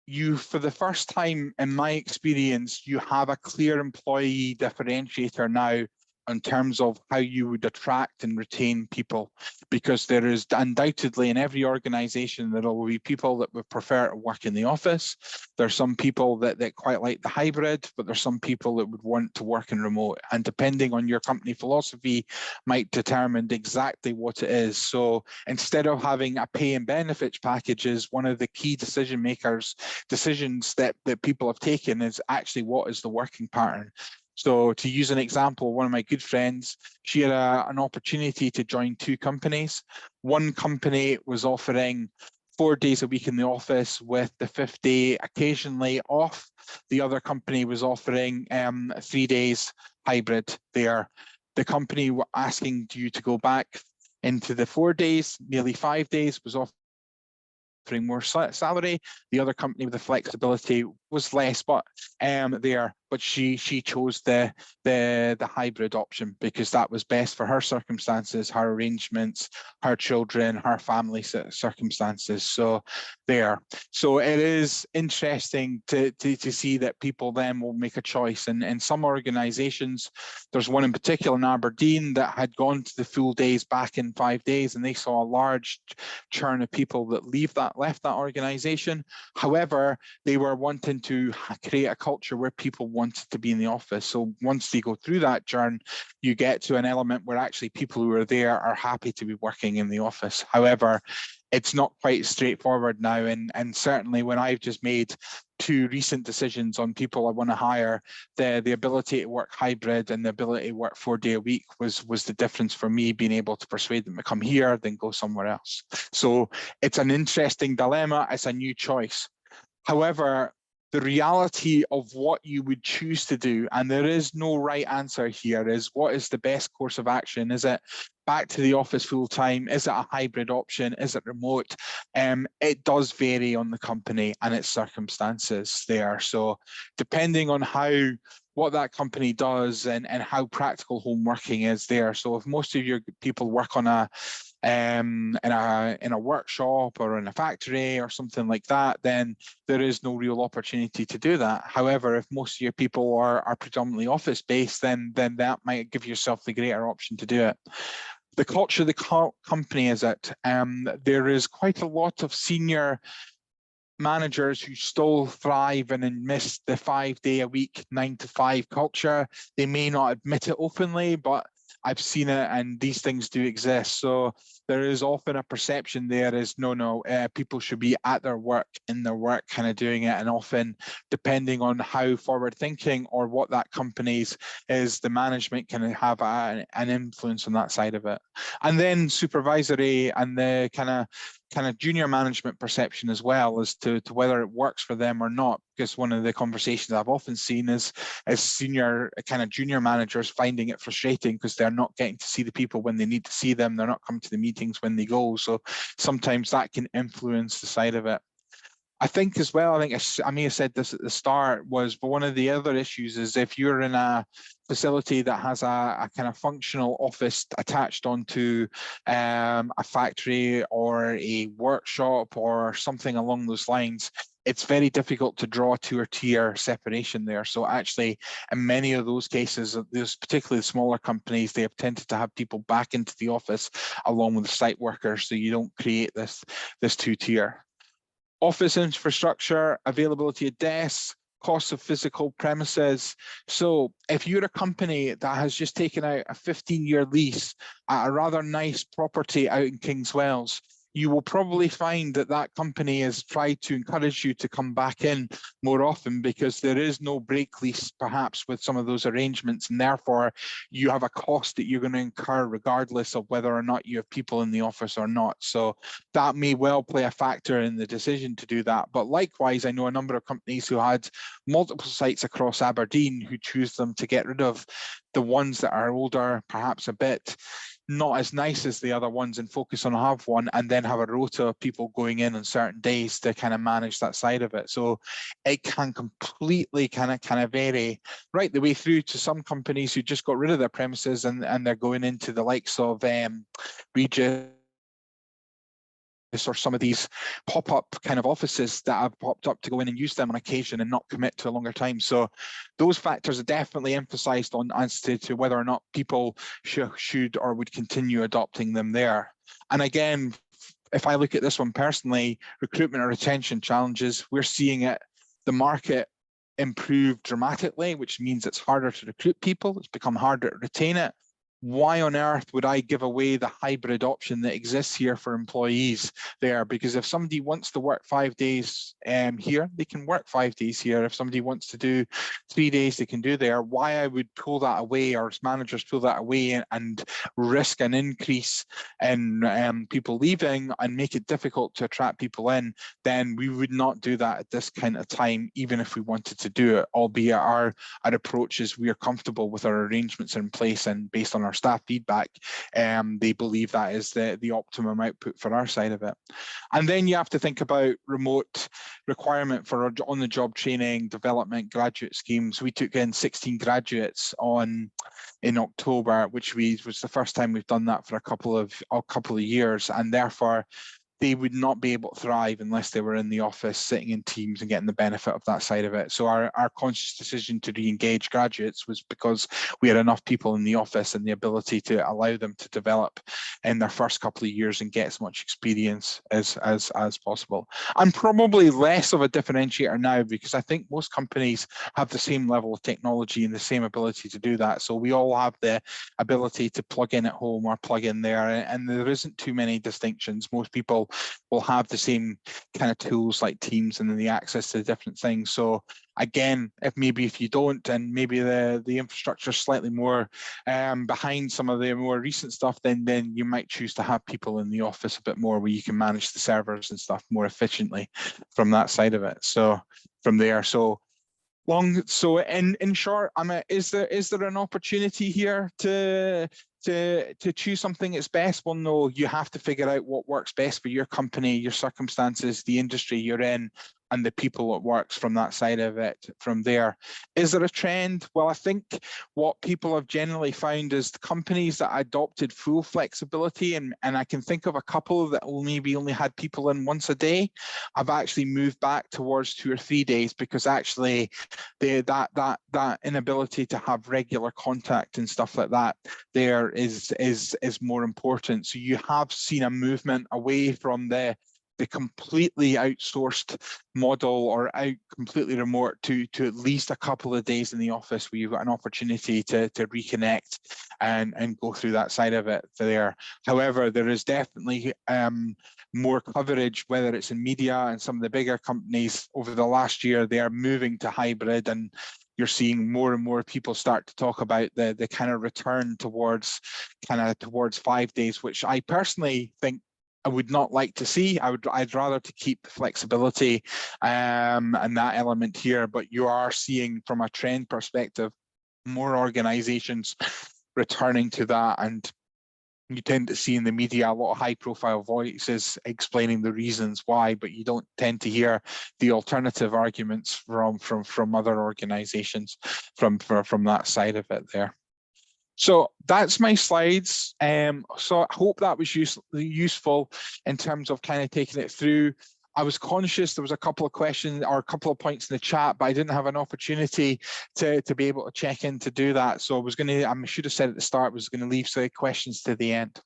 you, for the first time in my experience, you have a clear employee differentiator now in terms of how you would attract and retain people, because there is undoubtedly in every organization there will be people that would prefer to work in the office. There's some people that quite like the hybrid, but there's some people that would want to work in remote, and depending on your company philosophy might determine exactly what it is. So instead of having a pay and benefits packages, one of the key decisions that people have taken is actually what is the working pattern. So to use an example, one of my good friends, she had an opportunity to join 2 companies. One company was offering 4 days a week in the office with the 5th day occasionally off. The other company was offering 3 days hybrid there. The company were asking you to go back into the 4 days, nearly 5 days, was offering more salary. The other company with the flexibility was less, but there. But she chose the hybrid option because that was best for her circumstances, her arrangements, her children, her family circumstances. So there. So it is interesting to see that people then will make a choice. And in some organisations, there's one in particular in Aberdeen that had gone to the full days back in 5 days, and they saw a large churn of people that left that organisation. However, they were wanting to create a culture where people wanted to be in the office. So once they go through that churn, you get to an element where actually people who are there are happy to be working in the office. However, it's not quite straightforward now. And certainly when I've just made 2 recent decisions on people I want to hire, the ability to work hybrid and the ability to work 4 day a week was the difference for me, being able to persuade them to come here, then go somewhere else. So it's an interesting dilemma. It's a new choice. However, the reality of what you would choose to do, and there is no right answer here, is what is the best course of action? Is it back to the office full time? Is it a hybrid option? Is it remote? It does vary on the company and its circumstances there. So depending on what that company does and how practical home working is there. So if most of your people work on in a workshop or in a factory or something like that, then there is no real opportunity to do that. However, if most of your people are predominantly office based, then that might give yourself the greater option to do it. The culture of the company is that there is quite a lot of senior managers who still thrive and miss the 5 day a week, 9 to 5 culture. They may not admit it openly, but I've seen it, and these things do exist. So there is often a perception there is no, people should be at their work, in their work, kind of doing it. And often, depending on how forward thinking or what that company's is, the management can have an influence on that side of it. And then supervisory and the kind of junior management perception as well as to whether it works for them or not. Because one of the conversations I've often seen is senior kind of junior managers finding it frustrating because they're not getting to see the people when they need to see them. They're not coming to the meetings when they go. So sometimes that can influence the side of it. I think as well, I think I may have said this at the start, but one of the other issues is if you're in a facility that has a kind of functional office attached onto a factory or a workshop or something along those lines, it's very difficult to draw tier separation there. So actually, in many of those cases, there's particularly the smaller companies, they have tended to have people back into the office along with the site workers, so you don't create this 2-tier. Office infrastructure, availability of desks, costs of physical premises. So if you're a company that has just taken out a 15-year lease at a rather nice property out in Kings Wells, you will probably find that that company has tried to encourage you to come back in more often because there is no break lease perhaps with some of those arrangements, and therefore you have a cost that you're going to incur regardless of whether or not you have people in the office or not. So that may well play a factor in the decision to do that. But likewise, I know a number of companies who had multiple sites across Aberdeen who choose them to get rid of the ones that are older, perhaps a bit not as nice as the other ones, and focus on have one and then have a rota of people going in on certain days to kind of manage that side of it. So it can completely kind of vary right the way through to some companies who just got rid of their premises and they're going into the likes of Regis or some of these pop-up kind of offices that have popped up to go in and use them on occasion and not commit to a longer time. So those factors are definitely emphasized on as to whether or not people should or would continue adopting them there. And again, if I look at this one personally, recruitment or retention challenges, we're seeing the market improve dramatically, which means it's harder to recruit people. It's become harder to retain it. Why on earth would I give away the hybrid option that exists here for employees there? Because if somebody wants to work 5 days here, they can work 5 days here. If somebody wants to do 3 days, they can do there. Why I would pull that away, or managers pull that away and risk an increase in people leaving and make it difficult to attract people in, then we would not do that at this kind of time, even if we wanted to do it, albeit our approach is we are comfortable with our arrangements in place and based on our our staff feedback, they believe that is the optimum output for our side of it. And then you have to think about remote requirement for on-the-job training, development, graduate schemes. We took in 16 graduates in October, which was the first time we've done that for a couple of years, and therefore they would not be able to thrive unless they were in the office, sitting in teams and getting the benefit of that side of it. So our conscious decision to re-engage graduates was because we had enough people in the office and the ability to allow them to develop in their first couple of years and get as much experience as possible. And probably less of a differentiator now, because I think most companies have the same level of technology and the same ability to do that. So we all have the ability to plug in at home or plug in there, and there isn't too many distinctions. Most people will have the same kind of tools like Teams and the access to different things. So again, if you don't, and maybe the infrastructure is slightly more behind some of the more recent stuff, then you might choose to have people in the office a bit more, where you can manage the servers and stuff more efficiently from that side of it. So from there, so in short, is there an opportunity here to choose something that's best? Well, no, you have to figure out what works best for your company, your circumstances, the industry you're in, and the people it works from that side of it. From there, is there a trend? Well, I think what people have generally found is the companies that adopted full flexibility, and I can think of a couple that maybe only had people in once a day, have actually moved back towards 2 or 3 days, because actually that inability to have regular contact and stuff like that there is more important. So you have seen a movement away from the completely outsourced model or completely remote to at least a couple of days in the office, where you've got an opportunity to reconnect and go through that side of it there. However, there is definitely more coverage, whether it's in media and some of the bigger companies over the last year, they are moving to hybrid, and you're seeing more and more people start to talk about the kind of return towards 5 days, which I personally think I would not like to see. I'd rather to keep flexibility and that element here, but you are seeing from a trend perspective more organizations returning to that, and you tend to see in the media a lot of high profile voices explaining the reasons why, but you don't tend to hear the alternative arguments from other organizations from that side of it there. So that's my slides. So I hope that was useful in terms of kind of taking it through. I was conscious there was a couple of questions or a couple of points in the chat, but I didn't have an opportunity to be able to check in to do that. So I should have said at the start, I was going to leave the questions to the end.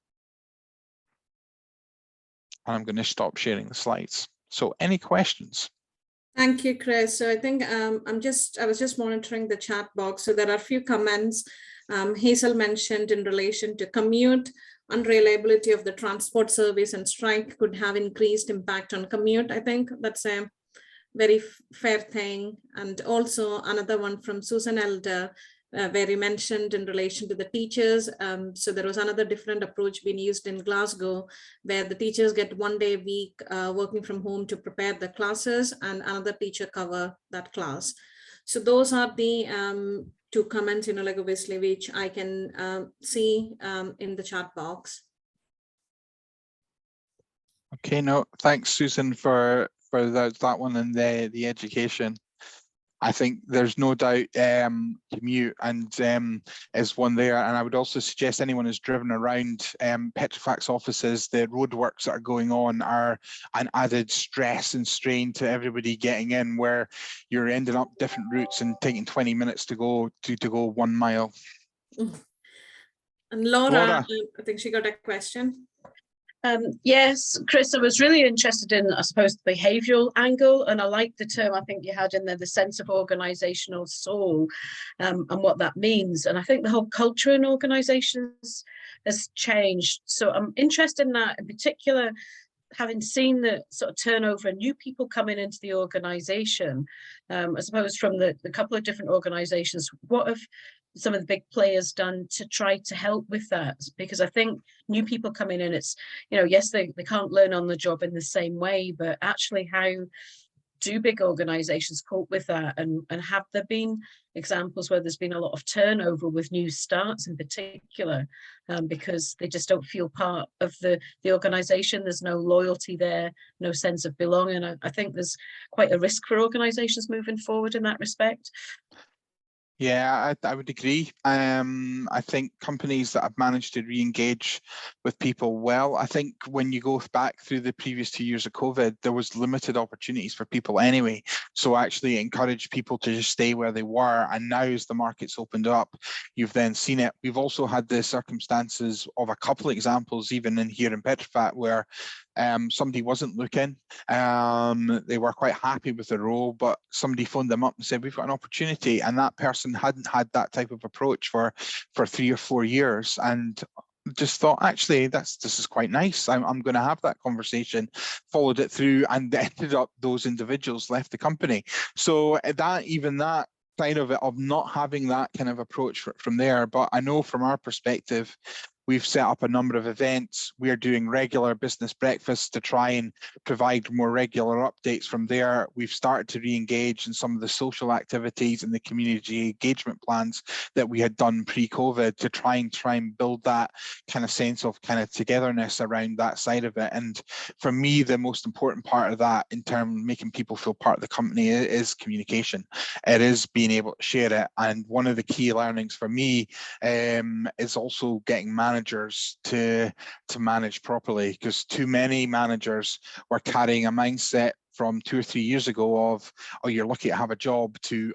And I'm going to stop sharing the slides. So any questions? Thank you, Chris. So I think I was just monitoring the chat box. So there are a few comments. Hazel mentioned in relation to commute, unreliability of the transport service and strike could have increased impact on commute. I think that's a very fair thing. And also another one from Susan Elder, where he mentioned in relation to the teachers. So there was another different approach being used in Glasgow, where the teachers get 1 day a week working from home to prepare the classes, and another teacher cover that class. So those are the 2 comments, like obviously, which I can see in the chat box. Okay, no, thanks, Susan, for that one and the education. I think there's no doubt commute and is one there. And I would also suggest anyone who's driven around Petrofac offices, the roadworks that are going on are an added stress and strain to everybody getting in, where you're ending up different routes and taking 20 minutes to go 1 mile. And Laura, I think she got a question. Yes, Chris, I was really interested in, I suppose, the behavioural angle, and I like the term I think you had in there, the sense of organisational soul, and what that means. And I think the whole culture in organisations has changed. So I'm interested in that, in particular, having seen the sort of turnover and new people coming into the organisation, I suppose from the couple of different organisations, what have some of the big players done to try to help with that? Because I think new people coming in, it's, yes, they can't learn on the job in the same way, but actually how do big organizations cope with that? And have there been examples where there's been a lot of turnover with new starts in particular, because they just don't feel part of the organization? There's no loyalty there, no sense of belonging. I think there's quite a risk for organizations moving forward in that respect. Yeah, I would agree. I think companies that have managed to re-engage with people well, I think when you go back through the previous 2 years of COVID, there was limited opportunities for people anyway. So actually encourage people to just stay where they were. And now as the market's opened up, you've then seen it. We've also had the circumstances of a couple of examples, even in here in Petrofac, where somebody wasn't looking. They were quite happy with the role, but somebody phoned them up and said, we've got an opportunity, and that person hadn't had that type of approach for 3 or 4 years, and just thought, actually, this is quite nice. I'm going to have that conversation, followed it through, and ended up those individuals left the company. So that side of it, of not having that kind of approach from there. But I know from our perspective, we've set up a number of events. We're doing regular business breakfasts to try and provide more regular updates from there. We've started to re-engage in some of the social activities and the community engagement plans that we had done pre-COVID to try and build that kind of sense of kind of togetherness around that side of it. And for me, the most important part of that in terms of making people feel part of the company is communication. It is being able to share it. And one of the key learnings for me is also getting managers to manage properly, because too many managers were carrying a mindset from 2 or 3 years ago of, oh, you're lucky to have a job, to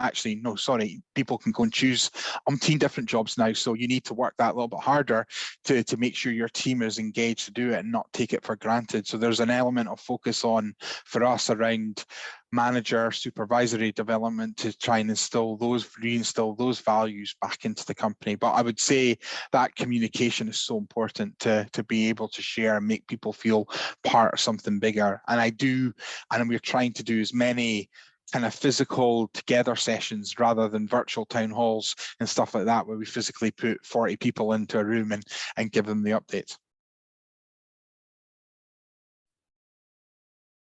actually, no, sorry, people can go and choose umpteen different jobs now, so you need to work that a little bit harder to make sure your team is engaged to do it and not take it for granted. So there's an element of focus on, for us, around manager supervisory development to try and reinstill those values back into the company. But I would say that communication is so important to be able to share and make people feel part of something bigger. And we're trying to do as many kind of physical together sessions rather than virtual town halls and stuff like that, where we physically put 40 people into a room and give them the updates.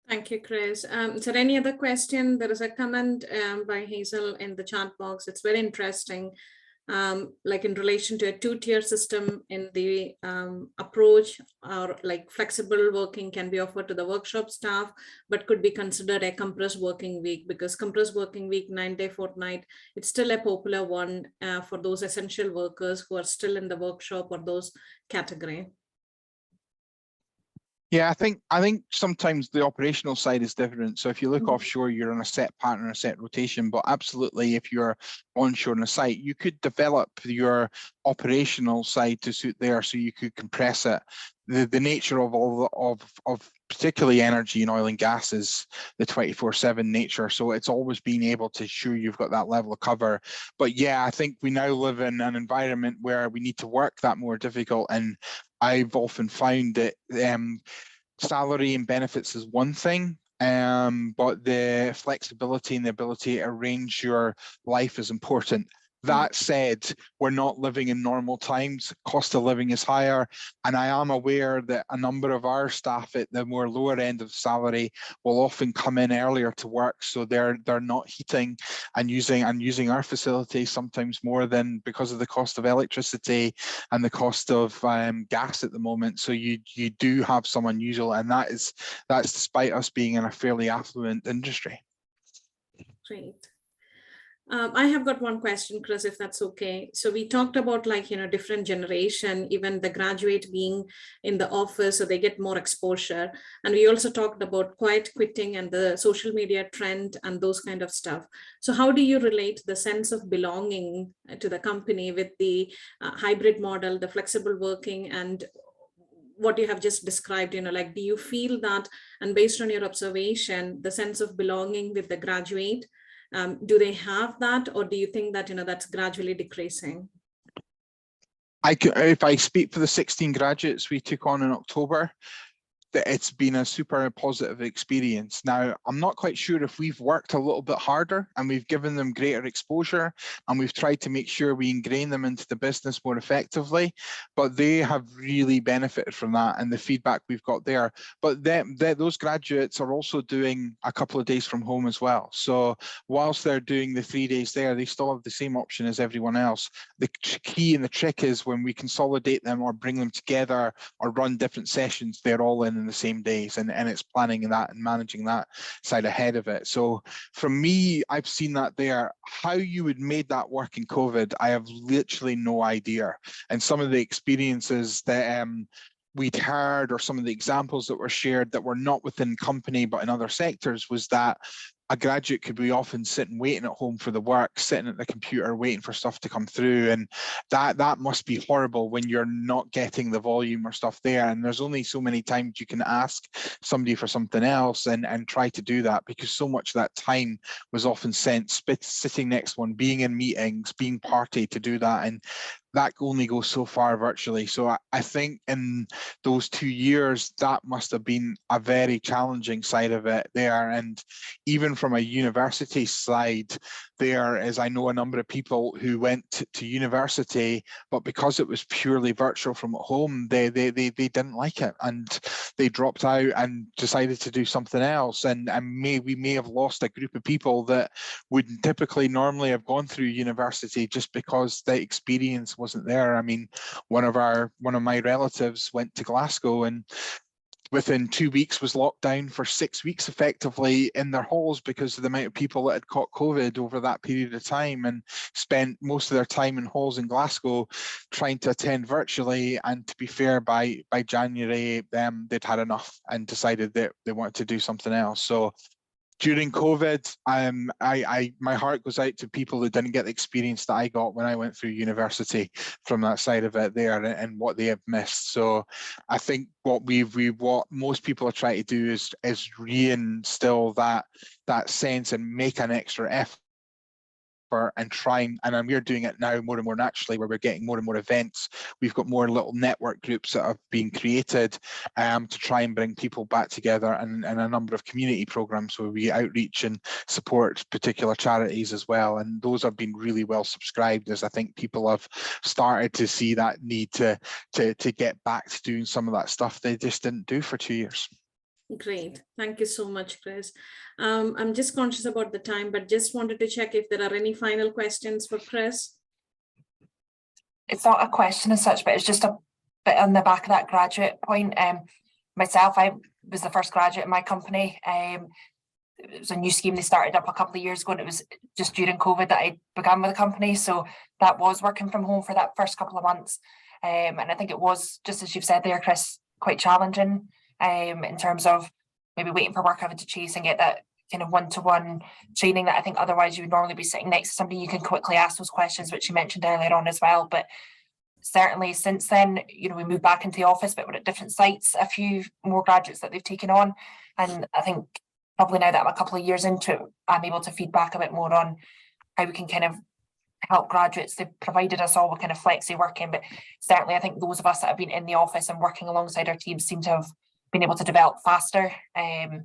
Thank you, Chris. Is there any other question? There is a comment by Hazel in the chat box. It's very interesting. Like in relation to a 2-tier system in the approach, or like flexible working can be offered to the workshop staff, but could be considered a compressed working week, because compressed working week, 9-day fortnight, it's still a popular one for those essential workers who are still in the workshop or those category. Yeah, I think sometimes the operational side is different. So if you look offshore, you're on a set pattern, a set rotation, but absolutely, if you're onshore on a site, you could develop your operational side to suit there, so you could compress it. The nature of of particularly energy and oil and gas is the 24/7 nature. So it's always being able to ensure you've got that level of cover. But yeah, I think we now live in an environment where we need to work that more difficult. And I've often found that salary and benefits is one thing, but the flexibility and the ability to arrange your life is important. That said, we're not living in normal times. Cost of living is higher, and I am aware that a number of our staff at the more lower end of salary will often come in earlier to work, so they're not heating and using our facilities sometimes more than, because of the cost of electricity and the cost of gas at the moment. So you do have some unusual, and that's despite us being in a fairly affluent industry. Great. I have got one question, Chris, if that's okay. So we talked about, like, different generation, even the graduate being in the office, so they get more exposure. And we also talked about quiet quitting and the social media trend and those kind of stuff. So how do you relate the sense of belonging to the company with the hybrid model, the flexible working, and what you have just described? Like, do you feel that, and based on your observation, the sense of belonging with the graduate, do they have that, or do you think that that's gradually decreasing? If I speak for the 16 graduates we took on in October, that it's been a super positive experience. Now, I'm not quite sure if we've worked a little bit harder and we've given them greater exposure and we've tried to make sure we ingrain them into the business more effectively, but they have really benefited from that and the feedback we've got there. But those graduates are also doing a couple of days from home as well. So whilst they're doing the 3 days there, they still have the same option as everyone else. The key and the trick is when we consolidate them or bring them together or run different sessions, they're all in the same days, and it's planning that and managing that side ahead of it. So from me, I've seen that there. How you would made that work in COVID, I have literally no idea. And some of the experiences that we'd heard or some of the examples that were shared that were not within company but in other sectors was that a graduate could be often sitting waiting at home for the work, sitting at the computer waiting for stuff to come through, and that must be horrible when you're not getting the volume or stuff there, and there's only so many times you can ask somebody for something else and try to do that, because so much of that time was often sitting next to one, being in meetings, being party to do that, and that only goes so far virtually. So I think in those 2 years, that must have been a very challenging side of it there. And even from a university side, there is, I know a number of people who went to university, but because it was purely virtual from at home, they didn't like it and they dropped out and decided to do something else. And we may have lost a group of people that would typically normally have gone through university just because the experience wasn't there. I mean, one of my relatives went to Glasgow and within 2 weeks was locked down for 6 weeks effectively in their halls because of the amount of people that had caught COVID over that period of time, and spent most of their time in halls in Glasgow trying to attend virtually. And to be fair, by January, they'd had enough and decided that they wanted to do something else. So during COVID, my heart goes out to people who didn't get the experience that I got when I went through university from that side of it there, and what they have missed. So I think what most people are trying to do is reinstill that sense and make an extra effort and trying, and we're doing it now more and more naturally, where we're getting more and more events. We've got more little network groups that have been created to try and bring people back together, and a number of community programs where we outreach and support particular charities as well. And those have been really well subscribed, as I think people have started to see that need to get back to doing some of that stuff they just didn't do for 2 years. Great. Thank you so much, Chris. I'm just conscious about the time, but just wanted to check if there are any final questions for Chris. It's not a question as such, but it's just a bit on the back of that graduate point. Myself, I was the first graduate in my company. It was a new scheme they started up a couple of years ago, and it was just during COVID that I began with the company. So that was working from home for that first couple of months. And I think it was, just as you've said there, Chris, quite challenging. In terms of maybe waiting for work, having to chase and get that kind of one-to-one training that I think otherwise you would normally be sitting next to somebody you can quickly ask those questions, which you mentioned earlier on as well. But certainly since then, we moved back into the office, but we're at different sites, a few more graduates that they've taken on. And I think probably now that I'm a couple of years into it, I'm able to feed back a bit more on how we can kind of help graduates. They've provided us all with kind of flexi working, but certainly I think those of us that have been in the office and working alongside our teams seem to have been able to develop faster. And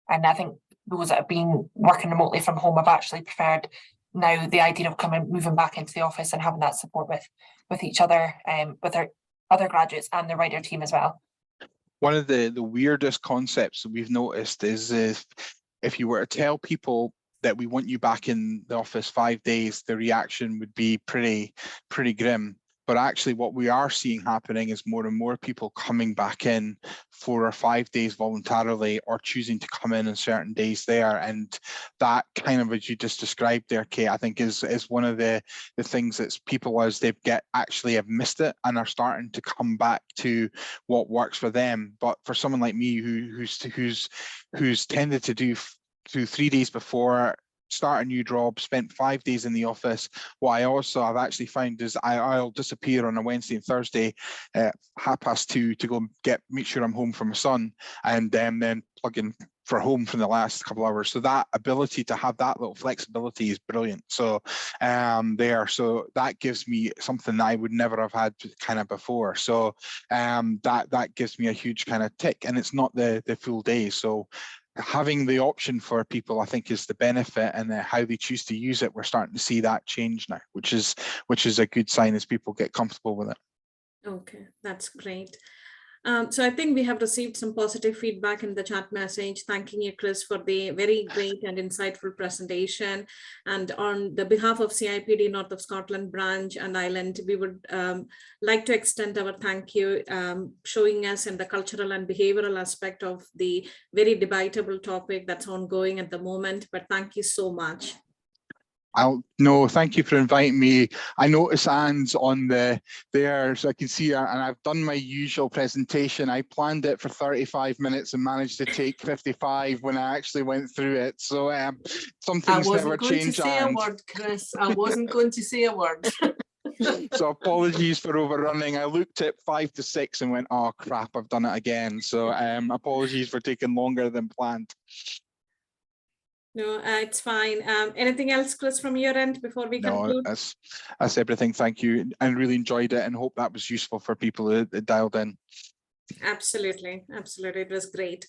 I think those that have been working remotely from home have actually preferred now the idea of moving back into the office and having that support with each other, with our other graduates and the wider team as well. One of the weirdest concepts that we've noticed is if you were to tell people that we want you back in the office 5 days, the reaction would be pretty grim. But actually what we are seeing happening is more and more people coming back in 4 or 5 days voluntarily, or choosing to come in on certain days there. And that kind of, as you just described there, Kate, I think is one of the things that people, as they actually have missed it and are starting to come back to what works for them. But for someone like me who's tended to do 3 days before, start a new job, spent 5 days in the office. What I've actually found is I'll disappear on a Wednesday and Thursday at 2:30 to go make sure I'm home for my son, and then plug in for home for the last couple of hours. So that ability to have that little flexibility is brilliant. So so that gives me something that I would never have had kind of before. So that gives me a huge kind of tick, and it's not the full day. So having the option for people, I think, is the benefit, and how they choose to use it. We're starting to see that change now, which is a good sign as people get comfortable with it. Okay, that's great. So I think we have received some positive feedback in the chat message, thanking you, Chris, for the very great and insightful presentation. And on the behalf of CIPD North of Scotland branch and Island, we would like to extend our thank you, showing us in the cultural and behavioral aspect of the very debatable topic that's ongoing at the moment. But thank you so much. No, thank you for inviting me. I notice Anne's on there, so I can see her, and I've done my usual presentation. I planned it for 35 minutes and managed to take 55 when I actually went through it. So some things never change. I wasn't going to say a word, Chris. I wasn't going to say a word. So apologies for overrunning. I looked at 5 to 6 and went, oh crap, I've done it again. So apologies for taking longer than planned. No, it's fine. Anything else, Chris, from your end before we conclude? No, that's everything. Thank you. I really enjoyed it and hope that was useful for people that dialed in. Absolutely. Absolutely. It was great.